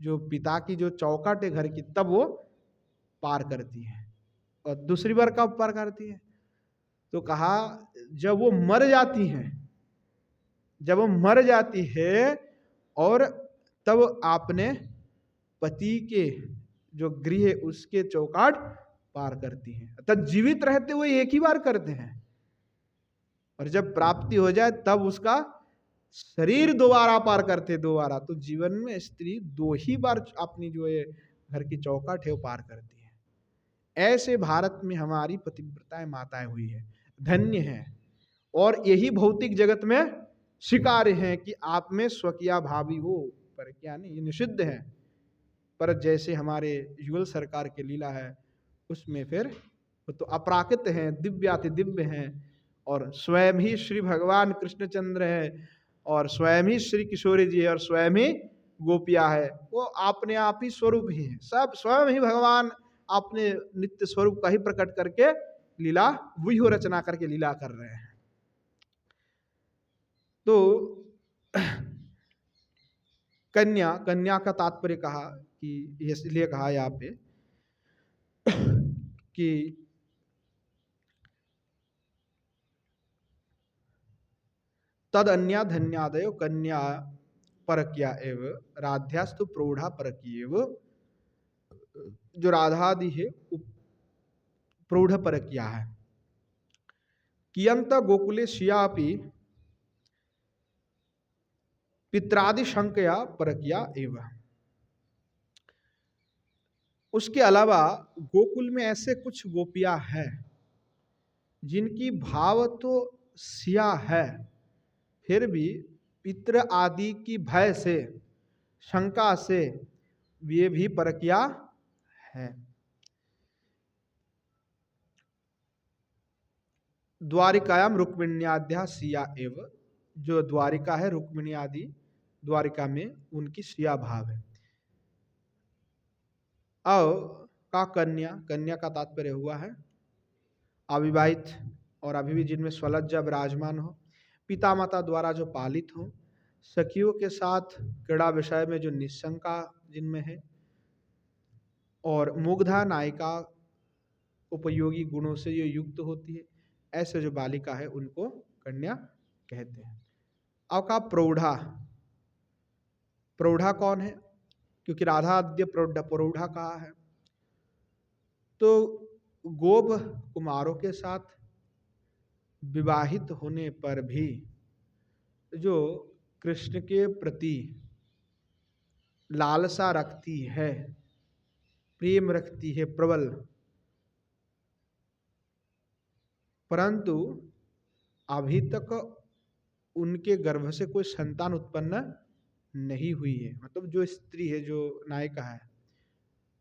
जो पिता की जो चौखट है घर की, तब वो पार करती है। और दूसरी बार कब पार करती है, तो कहा जब वो मर जाती हैं, जब वो मर जाती है और तब आपने पति के जो गृह उसके चौखट पार करती हैं। तब जीवित रहते हुए एक ही बार करते हैं, और जब प्राप्ति हो जाए तब उसका शरीर दोबारा पार करते, दोबारा। तो जीवन में स्त्री 2 ही बार अपनी जो है घर की चौखट है वो पार करती है। ऐसे भारत में हमारी पतिव्रताएं माताएं हुई है, धन्य है। और यही भौतिक जगत में स्वीकार्य है कि आप में स्वकीय भावी हो, पर क्या नहीं, ये निषिद्ध है। पर जैसे हमारे युगल सरकार के लीला है उसमें फिर वो तो अपराकृत हैं, दिव्याति दिव्य हैं, और स्वयं ही श्री भगवान कृष्णचंद्र है, और स्वयं ही श्री किशोरी जी है, और स्वयं ही गोपिया है। वो अपने आप ही स्वरूप ही है, सब स्वयं ही भगवान अपने नित्य स्वरूप का ही प्रकट करके लीला व्यूह रचना करके लीला कर रहे हैं। तो कन्या, कन्या का तात्पर्य कहा कि इसलिए कहा यहाँ पे कि तद अन्या धन्यादयो कन्या परक्या एव राध्यास्तु प्रौढ़ा परकी एव। जो राधादि है प्रौढ़ परकिया है। कियंत गोकुले शियापि पित्रादि शंकया परकिया एव। उसके अलावा गोकुल में ऐसे कुछ गोपियां हैं जिनकी भाव तो सिया है, फिर भी पितृ आदि की भय से, शंका से ये भी परकिया है। द्वारिकायाम रुक्मिण्याद्या सिया एव। जो द्वारिका है, रुक्मिणी आदि द्वारिका में उनकी सिया भाव है। और का कन्या, कन्या का तात्पर्य हुआ है अविवाहित और अभी भी जिनमें स्वलज्जा विराजमान हो, पिता माता द्वारा जो पालित हो, सखियों के साथ क्रीड़ा विषय में जो निशंका जिनमें है, और मुग्धा नायिका उपयोगी गुणों से जो युक्त होती है, ऐसे जो बालिका है उनको कन्या कहते हैं। अब कहा प्रौढ़ा। प्रौढ़ा कौन है? क्योंकि राधा अद्य प्रौढ़ा कहा है, तो गोप कुमारों के साथ विवाहित होने पर भी जो कृष्ण के प्रति लालसा रखती है, प्रेम रखती है प्रबल, परंतु अभी तक उनके गर्भ से कोई संतान उत्पन्न नहीं हुई है, मतलब जो स्त्री है, जो नायिका है,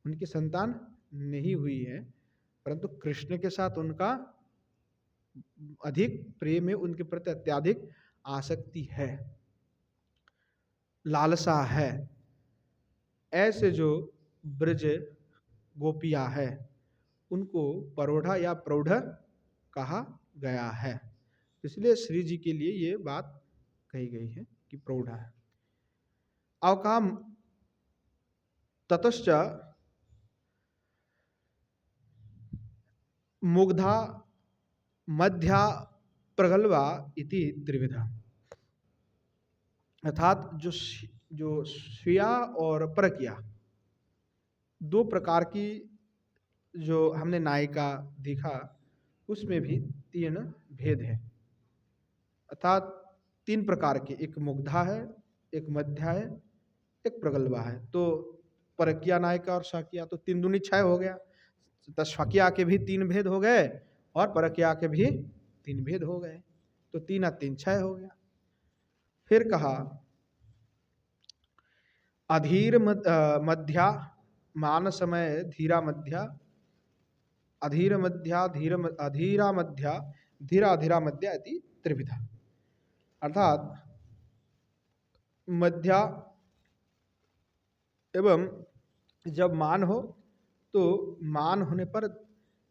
उनकी संतान नहीं हुई है, परंतु कृष्ण के साथ उनका अधिक प्रेम है, उनके प्रति अत्यधिक आसक्ति है, लालसा है। ऐसे जो ब्रज गोपियां है उनको प्रौढ़ा या प्रौढ़ कहा गया है। इसलिए श्री जी के लिए ये बात कही गई है कि प्रौढ़ा है। अब कहा ततश्च मुग्धा मध्या प्रगल्भा इति त्रिविधा, अर्थात जो स्वीया और परकिया दो प्रकार की जो हमने नायिका देखा, उसमें भी तीन भेद है, अर्थात तीन प्रकार के, एक मुग्धा है, एक मध्या है, एक प्रगल्भा है। तो परकिया नायिका और शाकिया तो तीन दूनी छह हो गया, तो शाकिया के भी तीन भेद हो गए और परकिया के भी तीन भेद हो गए, तो तीन और तीन छह हो गया। फिर कहा अधीर मध्या मान समय धीरा मध्या, अधीर मध्या अधीरा मध्या धीरा धीरा मध्या इति त्रिविधा, अर्थात मध्या एवं जब मान हो तो मान होने पर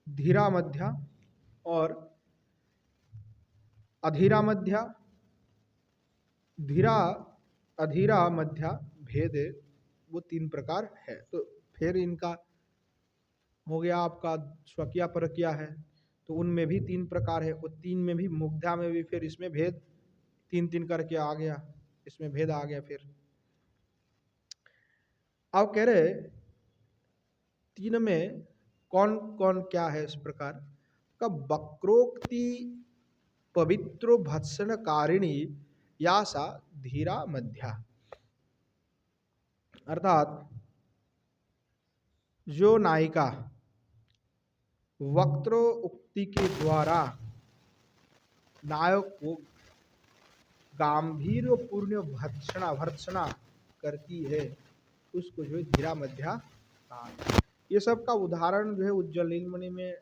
धीरा मध्या और अधीरा मध्या, धीरा अधीरा मध्या भेद वो तीन प्रकार है। तो फिर इनका हो गया आपका स्वकिया परकिया है, तो उनमें भी तीन प्रकार है, वो तीन में भी मुग्धा में भी फिर इसमें भेद तीन तीन करके आ गया, इसमें भेद आ गया। फिर अब कह रहे तीन में कौन कौन क्या है इस प्रकार का, वक्रोक्ति पवित्रो भत्सन कारिणी या सा धीरा मध्या, अर्थात जो नायिका वक्रो उक्ति के द्वारा नायक को गांभीर्य पूर्ण भर्त्सना करती है, उसको जो है धीरा मध्या कहा। ये सब का उदाहरण जो है उज्ज्वल नीलमणि में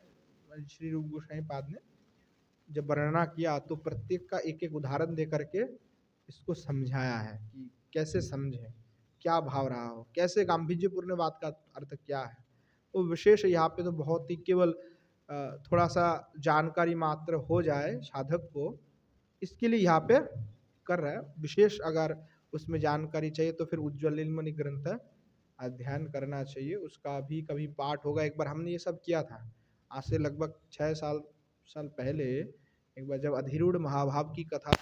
श्री रूप गोस्वामी पाद ने जब वर्णना किया तो प्रत्येक का एक एक उदाहरण दे करके इसको समझाया है कि कैसे समझे, क्या भाव रहा हो, कैसे गांभीर्यपूर्ण बात का अर्थ क्या है। तो विशेष यहाँ पे तो बहुत ही केवल थोड़ा सा जानकारी मात्र हो जाए साधक को, इसके लिए यहाँ पे कर रहा है। विशेष अगर उसमें जानकारी चाहिए तो फिर उज्ज्वल नीलमणि ग्रंथ अध्ययन करना चाहिए, उसका भी कभी पाठ होगा। एक बार हमने ये सब किया था आज से लगभग 6 साल पहले, एक बार जब अधिरूढ़ महाभाव की कथा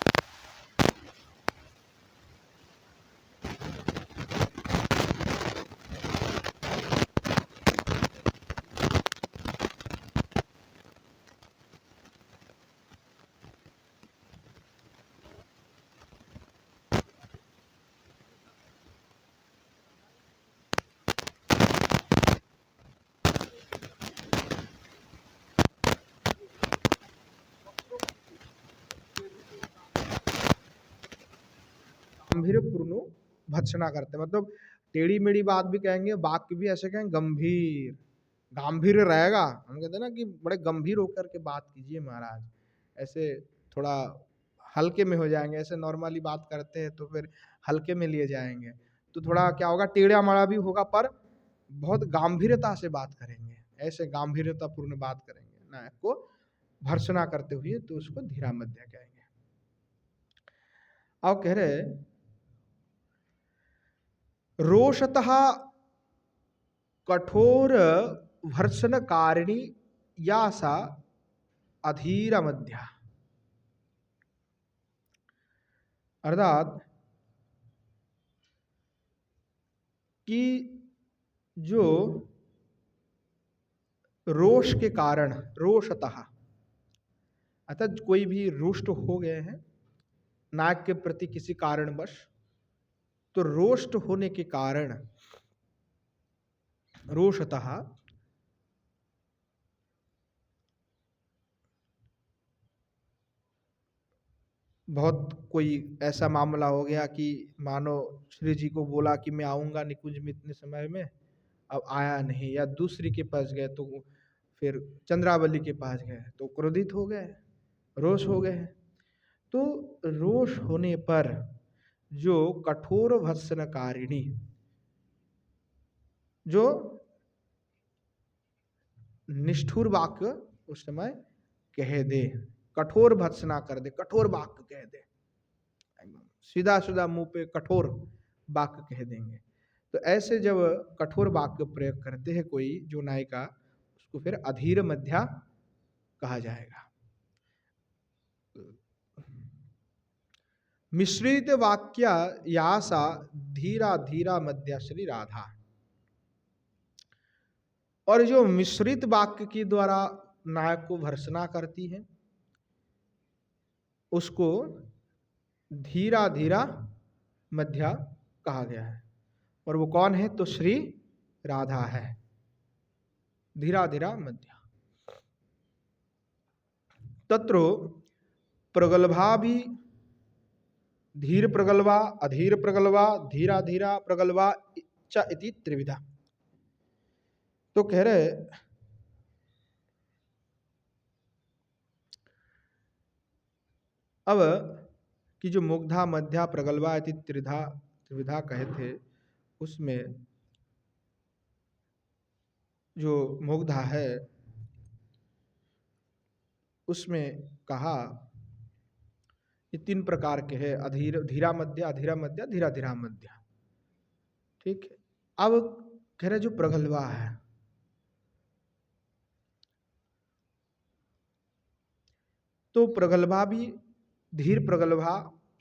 गंभीरपूर्ण भत्सना करते, मतलब टेढ़ी मेढ़ी बात भी कहेंगे, वाक्य भी ऐसे कहेंगे गंभीर, गांभीर्य रहेगा। हम कहते हैं ना कि बड़े गंभीर होकर के बात कीजिए महाराज, ऐसे थोड़ा हल्के में हो जाएंगे, ऐसे नॉर्मली बात करते हैं तो फिर हल्के में लिए जाएंगे, तो थोड़ा क्या होगा, टेढ़ा मड़ा भी होगा पर बहुत गंभीरता से बात करेंगे, ऐसे गंभीरतापूर्ण बात करेंगे नायक को भर्त्सना करते हुए, तो उसको धीरा मध्य कहेंगे। अब कह रहे रोषतः कठोर भर्त्सन कारिणी या सा अधीर मध्या, अर्थात कि जो रोष के कारण, रोषतः, अर्थात कोई भी रुष्ट हो गए हैं नायक के प्रति किसी कारणवश, तो रोष्ट होने के कारण रोषतः बहुत कोई ऐसा मामला हो गया कि मानो श्री जी को बोला कि मैं आऊंगा निकुंज में इतने समय में, अब आया नहीं, या दूसरी के पास गए तो फिर चंद्रावली के पास गए तो क्रोधित हो गए, रोष हो गए। तो रोष होने पर जो कठोर भत्सनकारिणी, जो निष्ठुर वाक्य उस समय कह दे, कठोर भत्सना कर दे, कठोर वाक्य कह दे, सीधा सीधा मुंह पे कठोर वाक्य कह देंगे। तो ऐसे जब कठोर वाक्य प्रयोग करते हैं कोई जो नायिका, उसको फिर अधीर मध्या कहा जाएगा। मिश्रित वाक्य यासा धीरा धीरा मध्या श्री राधा, और जो मिश्रित वाक्य के द्वारा नायक को भर्त्सना करती है उसको धीरा धीरा मध्या कहा गया है। और वो कौन है? तो श्री राधा है। धीरा धीरा मध्या। तत्रो प्रगल्भा भी धीर प्रगल्भा, अधीर प्रगल्भा, धीरा धीरा प्रगल्भा च इति त्रिविधा। तो कह रहे अब कि जो मुग्धा मध्या प्रगल्भा इति त्रिविधा कहे थे, उसमें जो मुग्धा है उसमें कहा ये तीन प्रकार के हैं, अधीर, धीरा मध्या, अधीरा मध्या, धीरा धीरा मध्या। ठीक है। अब कह रहे जो प्रगल्भा है, तो प्रगल्भा भी धीर प्रगल्भा,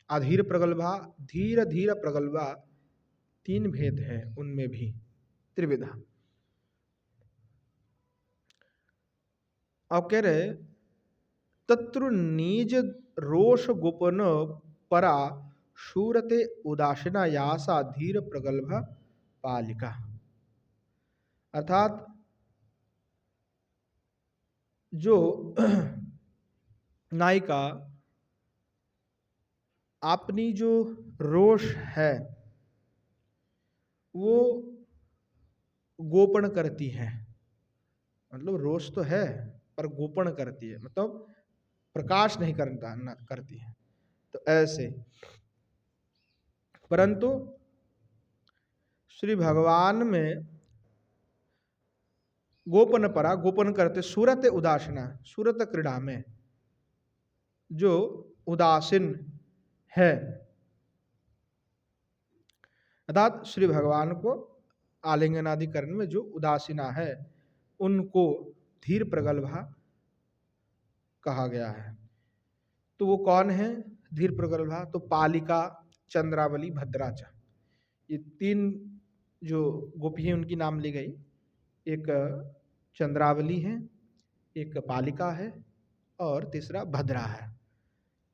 अधीर प्रगल्भा, धीर धीर प्रगल्भा, तीन भेद है उनमें भी, त्रिविधा। अब कह रहे तत्रु निज रोष गोपन परा शूरते उदासीना यासा धीर प्रगल्भ पालिका। अर्थात जो नायिका अपनी जो रोष है वो गोपन करती है, मतलब रोष तो है पर गोपन करती है, मतलब प्रकाश नहीं करती है। तो ऐसे, परंतु श्री भगवान में गोपन परा, गोपन करते, सूरत उदासीना, सूरत क्रीड़ा में जो उदासीन है, अर्थात श्री भगवान को आलिंगन आदि करने में जो उदासीना है उनको धीर प्रगल्भा कहा गया है। तो वो कौन है धीर प्रगल्भा? तो पालिका, चंद्रावली, भद्राचा, ये तीन जो गोपी हैं उनकी नाम ली गई। एक चंद्रावली है, एक पालिका है और तीसरा भद्रा है।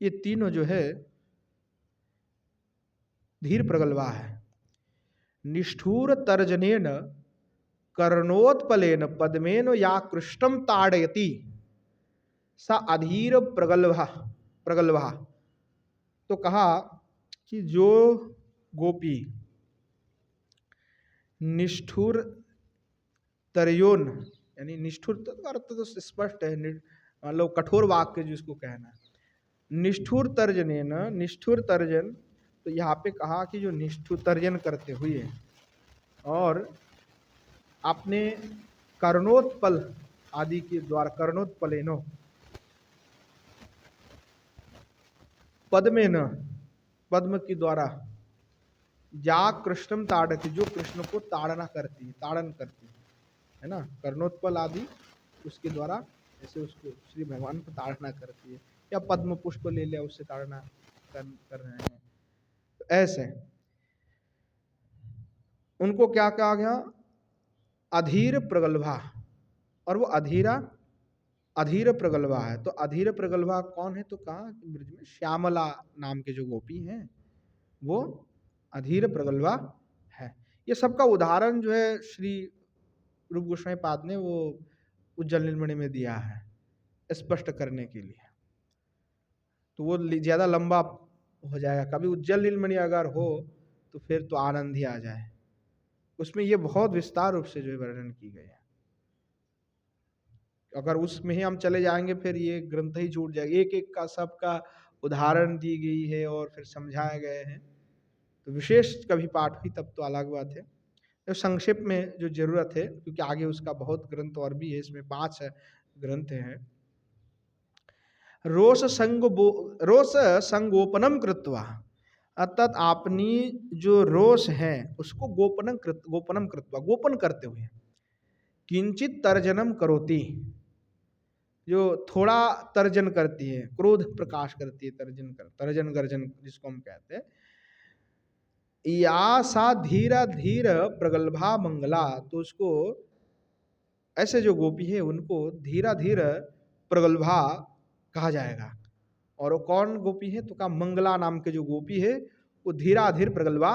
ये तीनों जो है धीर प्रगल्भा है। निष्ठुर तर्जनेन कर्णोत्पलेन पद्मेन या कृष्णम ताड़यति सा अधीर प्रगल्भा। तो कहा कि जो गोपी निष्ठुर तर्योन, यानी निष्ठुर अर्थ तो स्पष्ट है, मतलब कठोर वाक्य जिसको कहना, निष्ठुर तर्जनेन, निष्ठुर तर्जन, तो यहाँ पे कहा कि जो निष्ठुर तर्जन करते हुए और अपने कर्णोत्पल आदि के द्वारा, कर्णोत्पलेनो, पद्मेन, पद्म के द्वारा, जा कृष्णम ताड़ती, जो कृष्ण को ताड़ना करती है, ताड़न करती है ना, कर्णोत्पल आदि उसके द्वारा ऐसे उसको श्री भगवान को ताड़ना करती है, या पद्म पुष्प ले लिया उससे ताड़ना कर रहे हैं। तो ऐसे उनको क्या कहा गया, अधीर प्रगल्भा, और वो अधीर प्रगल्भा है। तो अधीर प्रगल्भा कौन है, तो कहा ब्रज में श्यामला नाम के जो गोपी हैं वो अधीर प्रगल्भा है। ये सबका उदाहरण जो है श्री रूप गोस्वामी पाद ने वो उज्जवल नीलमणि में दिया है स्पष्ट करने के लिए। तो वो ज्यादा लंबा हो जाएगा, कभी उज्जवल नीलमणि अगर हो तो फिर तो आनंद ही आ जाए। उसमें ये बहुत विस्तार रूप से जो है वर्णन की गई है। अगर उसमें ही हम चले जाएंगे फिर ये ग्रंथ ही छूट जाएगा। एक एक का सबका उदाहरण दी गई है और फिर समझाए गए हैं। तो विशेष कभी पाठ हुई तब तो अलग बात है। तो संक्षेप में जो जरूरत है, क्योंकि आगे उसका बहुत ग्रंथ और भी है, इसमें 5 ग्रंथ हैं। रोष संगोपनम कृत्वा, अर्थात अपनी जो रोष है उसको गोपनम कृत्वा, गोपन करते हुए, किंचित तर्जनम करोति, जो थोड़ा तर्जन करती है, क्रोध प्रकाश करती है, तर्जन गर्जन जिसको हम कहते हैं, या सा धीरा धीर प्रगल्भा मंगला, तो उसको ऐसे जो गोपी है उनको धीरा धीर प्रगल्भा कहा जाएगा। और वो कौन गोपी है, तो कहा मंगला नाम के जो गोपी है वो धीरा धीर प्रगल्भा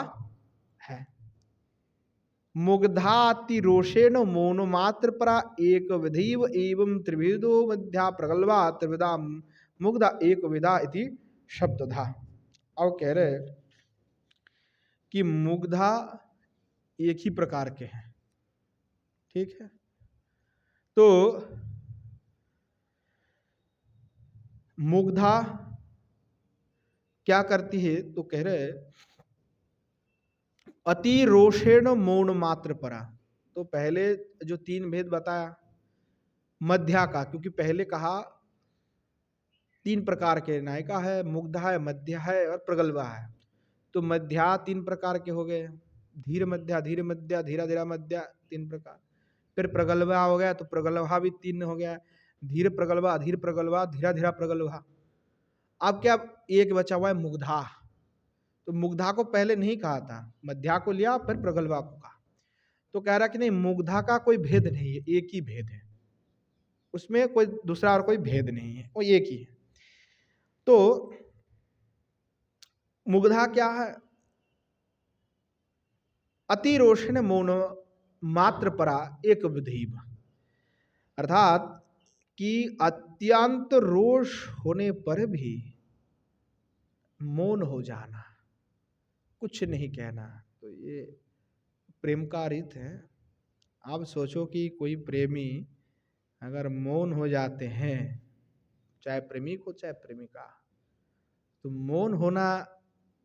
है। मुग्धाति रोषेण मौन मात्र परा एक विधिव एवं त्रिविधो मध्या प्रगल्भा त्रिविधा मुग्धा एक विधा इति शब्दधा। अब कह रहे कि मुग्धा एक ही प्रकार के हैं, ठीक है। तो मुग्धा क्या करती है, तो कह रहे अति रोषेण मौन मात्र परा। तो पहले जो 3 भेद बताया मध्या का, क्योंकि पहले कहा 3 प्रकार के नायिका है, मुग्धा है, मध्या है और प्रगल्भा है। तो मध्या 3 प्रकार के हो गए, धीर मध्या, धीरा धीरा मध्या 3 प्रकार। फिर प्रगल्भा हो गया, तो प्रगल्भा भी 3 हो गया, धीर प्रगल्भा, अधीर प्रगल्भा, धीरा धीरा प्रगल्भा। अब क्या एक बचा हुआ है मुग्धा। तो मुग्धा को पहले नहीं कहा था, मध्या को लिया फिर प्रगल्भा को कहा। तो कह रहा कि नहीं, मुग्धा का कोई भेद नहीं है, एक ही भेद है, उसमें कोई दूसरा और कोई भेद नहीं है, वो एक ही है। तो मुग्धा क्या है, अति रोषण मौन मात्र परा एक विधीव, अर्थात कि अत्यंत रोष होने पर भी मौन हो जाना, कुछ नहीं कहना। तो ये प्रेम का अर्थ है। आप सोचो कि कोई प्रेमी अगर मौन हो जाते हैं, चाहे प्रेमी को चाहे प्रेमिका, तो मौन होना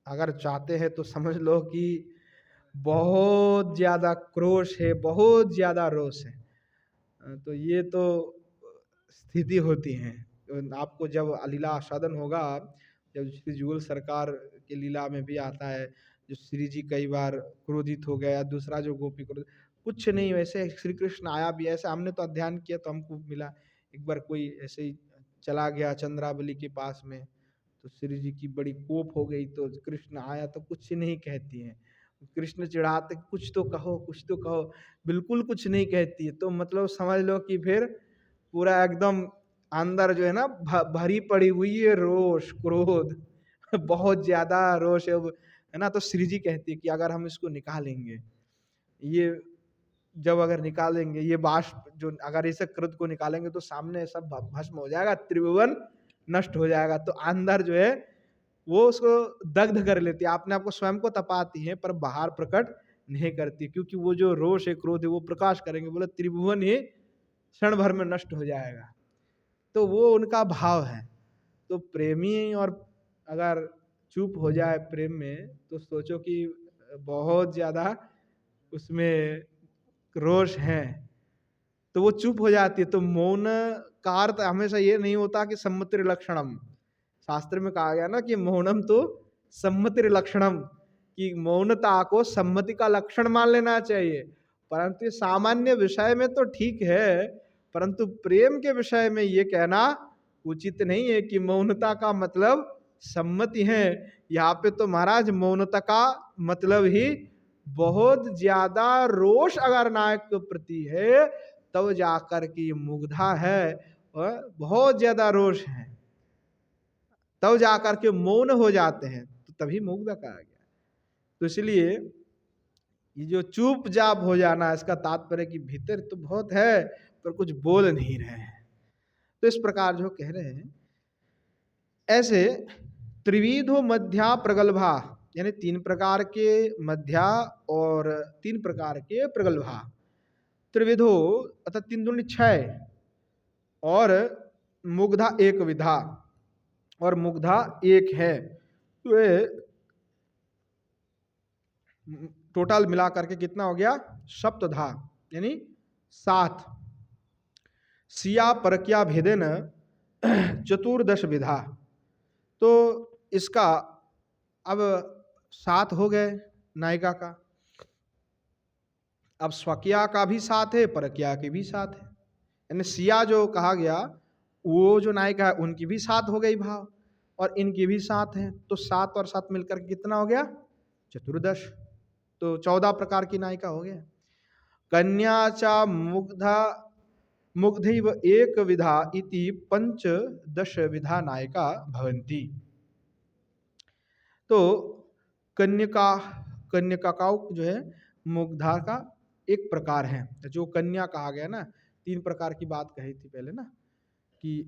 अगर चाहते हैं तो समझ लो कि बहुत ज्यादा क्रोश है, बहुत ज्यादा रोष है। तो ये तो स्थिति होती है। तो आपको जब लीला आस्वादन होगा, जब श्री जुगल सरकार की लीला में भी आता है, जो श्री जी कई बार क्रोधित हो गया, दूसरा जो गोपी क्रोधित, कुछ नहीं वैसे श्री कृष्ण आया भी ऐसे, हमने तो अध्ययन किया तो हमको मिला। एक बार कोई ऐसे ही चला गया चंद्रावली के पास में, तो श्री जी की बड़ी कोप हो गई, तो कृष्ण आया तो कुछ नहीं कहती है। कृष्ण चिढ़ाते, कुछ तो कहो, कुछ तो कहो, बिल्कुल कुछ नहीं कहती है। तो मतलब समझ लो कि फिर पूरा एकदम अंदर जो है ना भरी पड़ी हुई है रोष क्रोध, बहुत ज्यादा रोष है ना। तो श्री जी कहती है कि अगर हम इसको निकालेंगे, ये जब अगर निकालेंगे ये बाष्प, जो अगर इसे क्रोध को निकालेंगे तो सामने सब भस्म हो जाएगा, त्रिभुवन नष्ट हो जाएगा। तो अंदर जो है वो उसको दग्ध कर लेती है, अपने आप को स्वयं को तपाती है, पर बाहर प्रकट नहीं करती, क्योंकि वो जो रोष है क्रोध है वो प्रकाश करेंगे, बोले त्रिभुवन ही क्षण भर में नष्ट हो जाएगा। तो वो उनका भाव है। तो प्रेमी और अगर चुप हो जाए प्रेम में, तो सोचो कि बहुत ज्यादा उसमें रोष है, तो वो चुप हो जाती है। तो मौन का अर्थ हमेशा ये नहीं होता कि सम्मति लक्षणम, शास्त्र में कहा गया ना कि मौनम तो सम्मति लक्षणम, कि मौनता को सम्मति का लक्षण मान लेना चाहिए। परंतु सामान्य विषय में तो ठीक है, परंतु प्रेम के विषय में ये कहना उचित नहीं है कि मौनता का मतलब सम्मति है। यहाँ पे तो महाराज मौनता का मतलब ही बहुत ज्यादा रोष अगर नायक के प्रति है तब जाकर के ये मुग्धा है, और बहुत ज्यादा रोष है तब जाकर के मौन हो जाते हैं, तो तभी मुग्धा कहा गया। तो इसलिए ये जो चुपचाप हो जाना, इसका तात्पर्य कि भीतर तो बहुत है पर कुछ बोल नहीं रहे हैं। तो इस प्रकार जो कह रहे हैं, ऐसे त्रिविधो मध्या प्रगल्भा, यानी 3 प्रकार के मध्या और 3 प्रकार के प्रगल्भा। त्रिविधो अर्थात 3 दूनी 6 और मुग्धा 1 विधा और मुग्धा 1 है। तो ये टोटल मिला करके कितना हो गया? सप्तधा, यानी 7। सिया परक्या भेदेन चतुर्दश विधा। तो इसका अब 7 हो गए नायिका का। अब स्वकिया का भी 7 है, परकिया के भी 7 है। यानी सिया जो कहा गया वो जो नायिका है उनकी भी 7 हो गई भाव, और इनकी भी 7 है। तो 7 और 7 मिलकर कितना हो गया? चतुर्दश। तो 14 प्रकार की नायिका हो गया। कन्या चा मुग्धा मुग्धैव 1 विधा इति 15 विधा नायिका भवन्ति। तो कन्यकाओं जो है मुग्धा का एक प्रकार है। जो कन्या कहा गया ना, 3 प्रकार की बात कही थी पहले ना, कि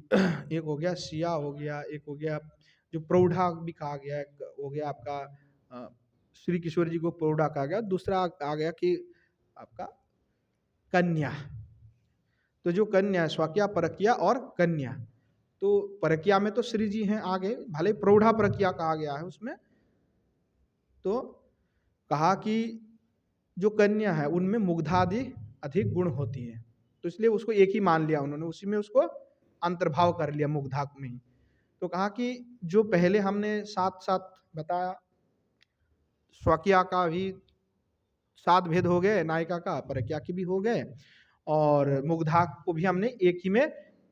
एक हो गया सिया, हो गया एक हो गया जो प्रौढ़ा भी कहा गया, हो गया आपका श्री किशोर जी को प्रौढ़ा कहा गया, दूसरा आ गया कि आपका कन्या। तो जो कन्या, स्वकिया, परकिया और कन्या। तो परकिया में तो श्री जी हैं आगे, भले प्रौढ़ा परकिया कहा गया है उसमें। तो कहा कि जो कन्या है उनमें मुग्धादि अधिक गुण होती है, तो इसलिए उसको एक ही मान लिया उन्होंने, उसी में उसको अंतर्भाव कर लिया मुग्धा में ही। तो कहा कि जो पहले हमने 7 बताया, स्वकिया का भी 7 भेद हो गए, नायिका का, परकिया के भी हो गए, और मुग्धा को भी हमने एक ही में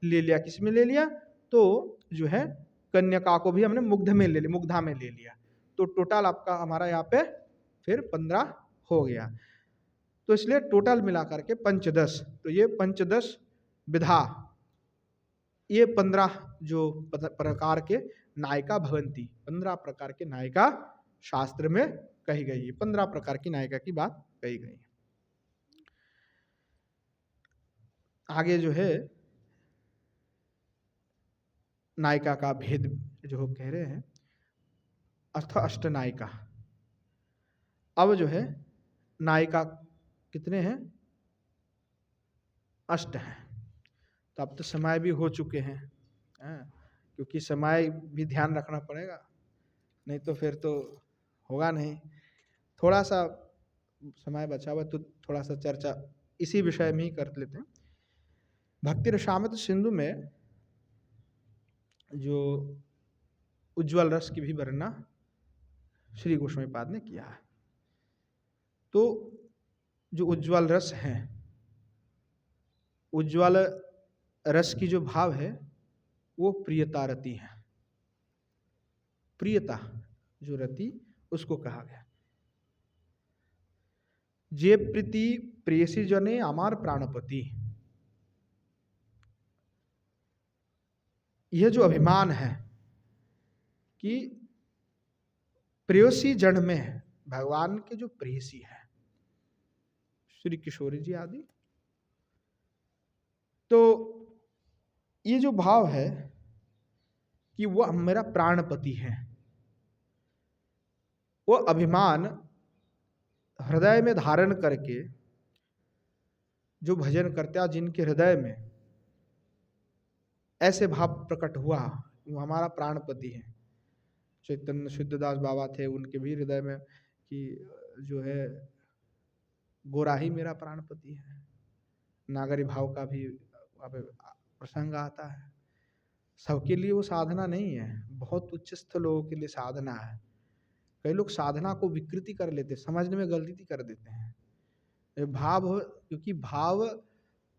ले लिया। किस में ले लिया? तो जो है कन्यका को भी हमने मुग्धा में ले लिया। तो टोटल आपका हमारा यहाँ पे फिर 15 हो गया। तो इसलिए टोटल मिला करके 15। तो ये 15 विधा, ये 15 जो प्रकार के नायिका भवंती, 15 प्रकार के नायिका शास्त्र में कही गई है। 15 प्रकार की नायिका की बात कही गई है। आगे जो है नायिका का भेद जो कह रहे हैं, अष्ट नायिका। अब जो है नायिका कितने हैं? 8 हैं। तो अब तो समय भी हो चुके हैं, क्योंकि समय भी ध्यान रखना पड़ेगा, नहीं तो फिर तो होगा नहीं। थोड़ा सा समय बचा हुआ तो थोड़ा सा चर्चा इसी विषय में ही कर लेते हैं। भक्ति रसामृत सिंधु में जो उज्ज्वल रस की भी वर्णना श्री गोस्वामी पाद ने किया है। तो जो उज्ज्वल रस है, उज्ज्वल रस की जो भाव है वो प्रियता रति है। प्रियता जो रति उसको कहा गया। जे प्रीति प्रेयसी जने अमार प्राणपति। यह जो अभिमान है कि प्रेयसी जन में भगवान के जो प्रेयसी है श्री किशोरी जी आदि, तो ये जो भाव है कि वह मेरा प्राणपति है, वो अभिमान हृदय में धारण करके जो भजन करता, जिनके हृदय में ऐसे भाव प्रकट हुआ, वो हमारा प्राणपति है। चैतन्य शुद्धदास बाबा थे, उनके भी हृदय में कि जो है गोरा ही मेरा प्राणपति है। नागरी भाव का भी प्रसंग आता है। सबके लिए वो साधना नहीं है, बहुत उच्चस्थ लोगों के लिए साधना है। कई लोग साधना को विकृति कर लेते, समझने में गलती कर देते हैं। भाव, क्योंकि भाव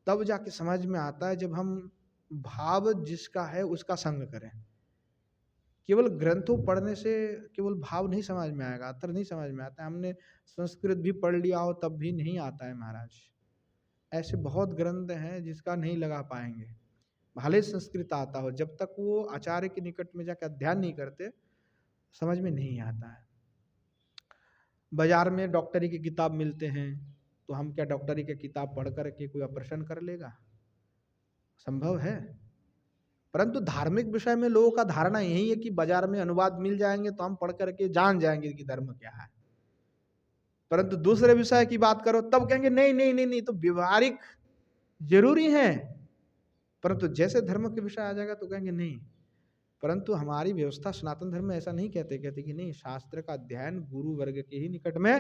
तब जाके समझ में आता है जब हम भाव जिसका है उसका संग करें। केवल ग्रंथों पढ़ने से केवल भाव नहीं समझ में आएगा, अर्थ नहीं समझ में आता है। हमने संस्कृत भी पढ़ लिया हो तब भी नहीं आता है महाराज। ऐसे बहुत ग्रंथ हैं जिसका नहीं लगा पाएंगे, भले संस्कृत आता हो, जब तक वो आचार्य के निकट में जाकर अध्ययन नहीं करते समझ में नहीं आता है। बाजार में डॉक्टरी की किताब मिलते हैं, तो हम क्या डॉक्टरी की किताब पढ़ करके कोई ऑपरेशन कर लेगा? संभव है? परंतु धार्मिक विषय में लोगों का धारणा यही है कि बाजार में अनुवाद मिल जाएंगे तो हम पढ़ करके जान जाएंगे कि धर्म क्या है। परंतु दूसरे विषय की बात करो तब कहेंगे नहीं नहीं नहीं नहीं, तो व्यवहारिक जरूरी है, परंतु जैसे धर्म के विषय आ जाएगा तो कहेंगे नहीं। परंतु हमारी व्यवस्था सनातन धर्म में ऐसा नहीं कहते, कहते कि नहीं, शास्त्र का अध्ययन गुरु वर्ग के ही निकट में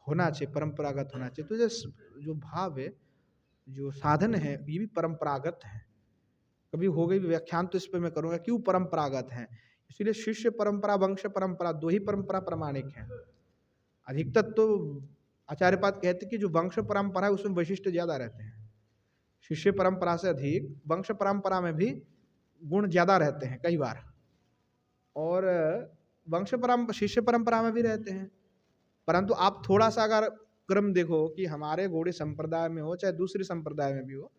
होना चाहिए, परंपरागत होना चाहिए। तो जो भाव है, जो साधन है, ये भी परंपरागत है। कभी हो गई व्याख्यान तो इस पर मैं करूंगा क्यों परंपरागत है। इसीलिए शिष्य परंपरा, वंश परंपरा, दो ही परंपरा प्रमाणिक है। अधिकतर तो आचार्यपाद कहते कि जो वंश परंपरा है उसमें वैशिष्ट ज्यादा रहते हैं, शिष्य परंपरा से अधिक वंश परंपरा में भी गुण ज्यादा रहते हैं कई बार, और वंश परंपरा शिष्य परंपरा में भी रहते हैं। परंतु आप थोड़ा सा अगर क्रम देखो कि हमारे गौड़ी संप्रदाय में हो चाहे दूसरी संप्रदाय में भी हो,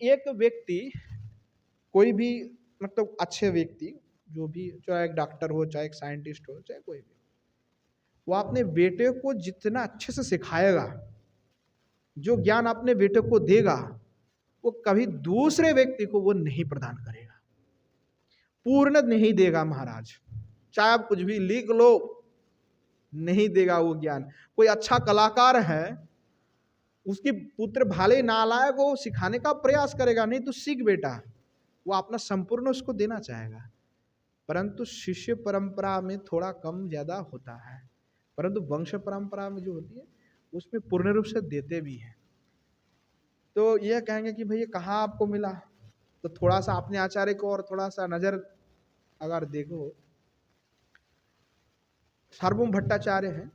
एक व्यक्ति, कोई भी मतलब अच्छे व्यक्ति, जो भी, चाहे एक डॉक्टर हो, चाहे एक साइंटिस्ट हो, चाहे कोई भी, वो अपने बेटे को जितना अच्छे से सिखाएगा, जो ज्ञान अपने बेटे को देगा, वो कभी दूसरे व्यक्ति को वो नहीं प्रदान करेगा, पूर्ण नहीं देगा महाराज। चाहे आप कुछ भी लिख लो, नहीं देगा वो ज्ञान। कोई अच्छा कलाकार है, उसकी पुत्र भाले नालायक को सिखाने का प्रयास करेगा, नहीं तो सीख बेटा, वो अपना संपूर्ण उसको देना चाहेगा। परंतु शिष्य परंपरा में थोड़ा कम ज्यादा होता है, परंतु वंश परंपरा में जो होती है उसमें पूर्ण रूप से देते भी हैं। तो यह कहेंगे कि भैया कहाँ आपको मिला, तो थोड़ा सा अपने आचार्य को और थोड़ा सा नजर अगर देखो, सार्वभौम भट्टाचार्य हैं,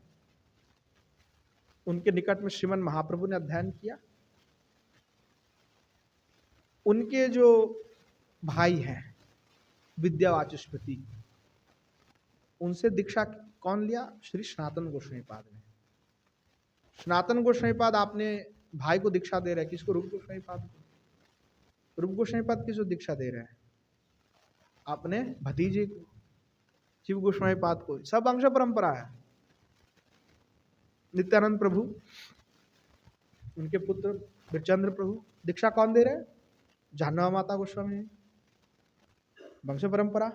उनके निकट में श्रीमन महाप्रभु ने अध्ययन किया। उनके जो भाई हैं विद्यावाचस्पति, उनसे दीक्षा कौन लिया? श्री सनातन गोस्वामीपाद ने। सनातन गोस्वामीपाद अपने भाई को दीक्षा दे रहे हैं, किसको? रूप गोस्वामीपाद को। रूप गोस्वामीपाद किसको दीक्षा दे रहे हैं? अपने भतीजे को, शिव गोस्वामीपाद को। सब वंश परंपरा है। नित्यानंद प्रभु, उनके पुत्र बिरचंद्र प्रभु, दीक्षा कौन दे रहे हैं? जानवा माता गोस्वामी, वंश परंपरा।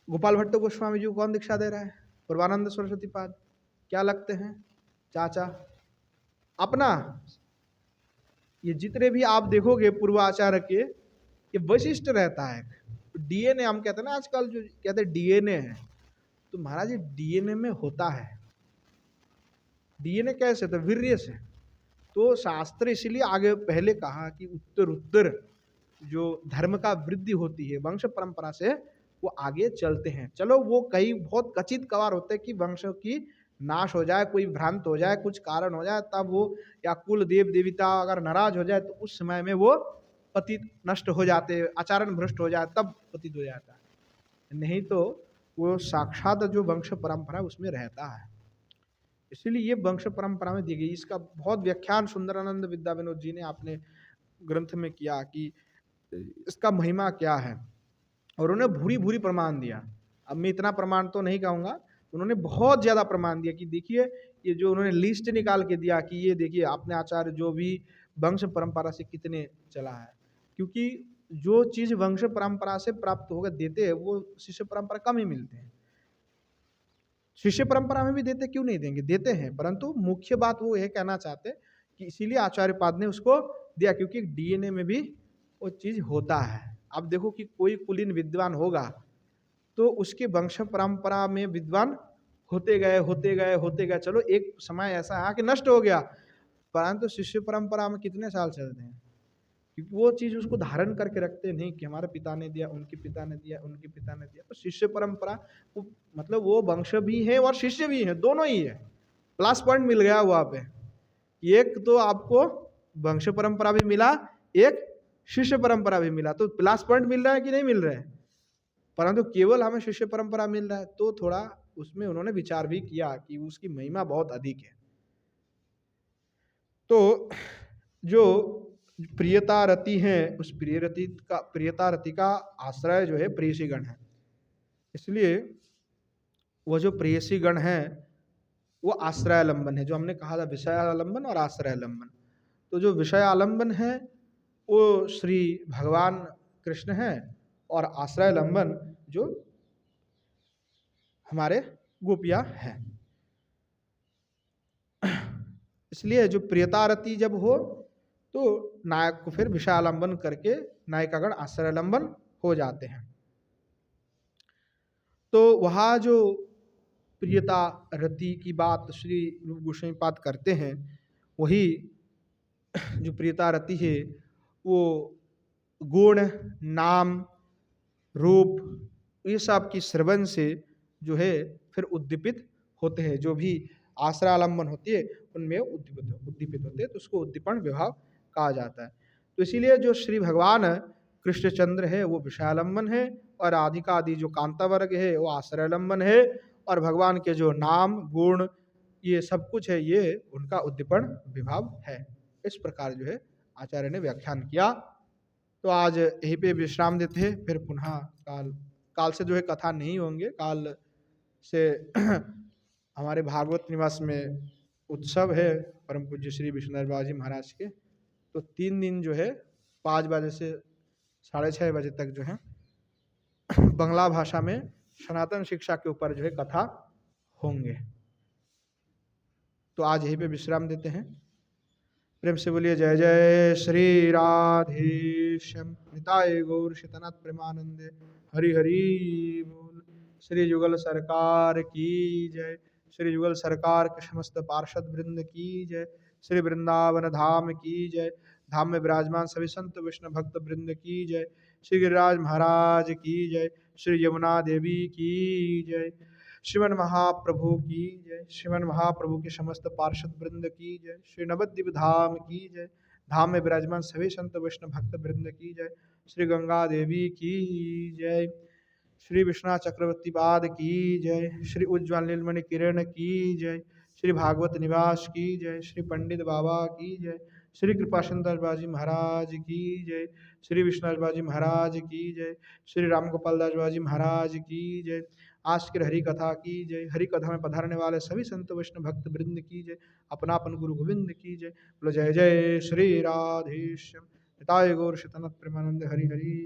गोपाल भट्ट गोस्वामी जी को कौन दीक्षा दे रहा है? पूर्वानंद सरस्वती पाद। क्या लगते हैं? चाचा अपना। ये जितने भी आप देखोगे पूर्वाचार्य के, ये वैशिष्ट रहता है। डीएनए हम कहते हैं ना आजकल, जो कहते हैं डीएनए है, तो महाराज ये डीएनए में होता है। डीएनए कैसे? तो वीर्य से। तो शास्त्र इसलिए आगे पहले कहा कि उत्तर उत्तर जो धर्म का वृद्धि होती है वंश परंपरा से, वो आगे चलते हैं। चलो वो कई बहुत कचित कवार होते हैं कि वंश की नाश हो जाए, कोई भ्रांत हो जाए, कुछ कारण हो जाए, तब वो, या कुल देव देविता अगर नाराज हो जाए तो उस समय में वो पतित नष्ट हो जाते, आचरण भ्रष्ट हो जाए, तब पतित हो जाता है। नहीं तो वो साक्षात जो वंश परंपरा उसमें रहता है। इसीलिए ये वंश परंपरा में दी गई। इसका बहुत व्याख्यान सुंदरानंद विद्या विनोद जी ने अपने ग्रंथ में किया कि इसका महिमा क्या है, और उन्होंने भूरी भूरी प्रमाण दिया। अब मैं इतना प्रमाण तो नहीं कहूँगा, उन्होंने बहुत ज़्यादा प्रमाण दिया कि देखिए, ये जो उन्होंने लिस्ट निकाल के दिया कि ये देखिए आपने आचार्य जो भी वंश परंपरा से कितने चला है, क्योंकि जो चीज़ वंश परंपरा से प्राप्त होकर देते हैं वो शिष्य परंपरा कम ही मिलते हैं। शिष्य परंपरा में भी देते, क्यों नहीं देंगे, देते हैं, परंतु मुख्य बात वो ये कहना चाहते कि इसीलिए आचार्यपाद ने उसको दिया, क्योंकि डीएनए में भी वो चीज होता है। अब देखो कि कोई कुलीन विद्वान होगा तो उसके वंश परंपरा में विद्वान होते गए होते गए होते गए, चलो एक समय ऐसा आया कि नष्ट हो गया, परंतु शिष्य परंपरा में कितने साल चलते हैं, क्योंकि वो चीज उसको धारण करके रखते नहीं कि हमारे पिता ने दिया, उनके पिता ने दिया, उनके पिता ने दिया। तो शिष्य परंपरा वो मतलब वो वंश भी है और शिष्य भी है, दोनों ही है। प्लस पॉइंट मिल गया वहां पे। कि एक तो आपको वंश परंपरा भी मिला, एक शिष्य परंपरा भी मिला, तो प्लस पॉइंट मिल रहा है कि नहीं मिल रहा है? परंतु केवल हमें शिष्य परंपरा मिल रहा है, तो थोड़ा उसमें उन्होंने विचार भी किया कि उसकी महिमा बहुत अधिक है। तो जो प्रियता रति है, उस प्रियता रति का आश्रय जो है प्रेयसी गण है। इसलिए वो जो प्रेयसी गण है वो आश्रयालंबन है, जो हमने कहा था विषयालंबन और आश्रयालंबन। तो जो विषयालंबन है वो श्री भगवान कृष्ण है, और आश्रयालंबन जो हमारे गोपियां हैं। इसलिए जो प्रियतारती जब हो तो नायक को फिर विषयालंबन करके नायिकागण आश्रयालंबन हो जाते हैं। तो वहाँ जो प्रियता रति की बात श्री रूप गोस्वामी पाद करते हैं, वही जो प्रियता रति है वो गुण, नाम, रूप, ये सब की श्रवण से जो है फिर उद्दीपित होते हैं। जो भी आश्रयालंबन होती है उनमें उद्दीपित होते हैं, तो उसको उद्दीपन विभाव कहा जाता है। तो इसीलिए जो श्री भगवान कृष्णचंद्र है वो विषयालंबन है, और आदि आदि जो कांता वर्ग है वो आश्रयालंबन है, और भगवान के जो नाम गुण ये सब कुछ है ये उनका उद्दीपन विभाव है। इस प्रकार जो है आचार्य ने व्याख्यान किया। तो आज यहीं पे विश्राम देते हैं, फिर पुनः काल से जो है कथा नहीं होंगे। काल से हमारे भागवत निवास में उत्सव है परम पूज्य श्री विष्णु जी महाराज के। तो 3 दिन जो है 5 बजे से 6:30 बजे तक जो है बंगला भाषा में सनातन शिक्षा के ऊपर जो है कथा होंगे। तो आज यहीं पे विश्राम देते हैं। प्रेम से बोलिए जय जय श्री राधेश्याम निताय गौर शितनाथ प्रेमानंदे हरि हरि बोल। श्री युगल सरकार की जय। श्री युगल सरकार के समस्त पार्षद वृंद की जय। श्री वृंदावन धाम की जय। धाम में विराजमान सभी संत विष्णु भक्त वृंद की जय। श्री गिरिराज महाराज की जय। श्री यमुना देवी की जय। श्रीमन महाप्रभु की जय। श्रीमन महाप्रभु के समस्त पार्षद वृंद की जय। श्री नवद्वीप धाम की जय। धाम में विराजमान सभी संत वैष्णव भक्त वृंद की जय। श्री गंगा देवी की जय। श्री विश्वनाथ चक्रवर्ती पाद की जय। श्री उज्ज्वल नीलमणि किरण की जय। श्री भागवत निवास की जय। श्री पंडित बाबा की जय। श्री कृपा सुंदर बाजी महाराज की जय। श्री विश्वनाथ बाजी महाराज की जय। श्री राम गोपाल दास बाजी महाराज की जय। आज की हरि कथा की जय। हरि कथा में पधारने वाले सभी संत वैष्णव भक्त वृंद की जय। अपनापन गुरु गोविंद की जय। बोलो जय जय श्री राधेश्याम निताय गौर शितनाथ प्रेमानंद हरि हरि।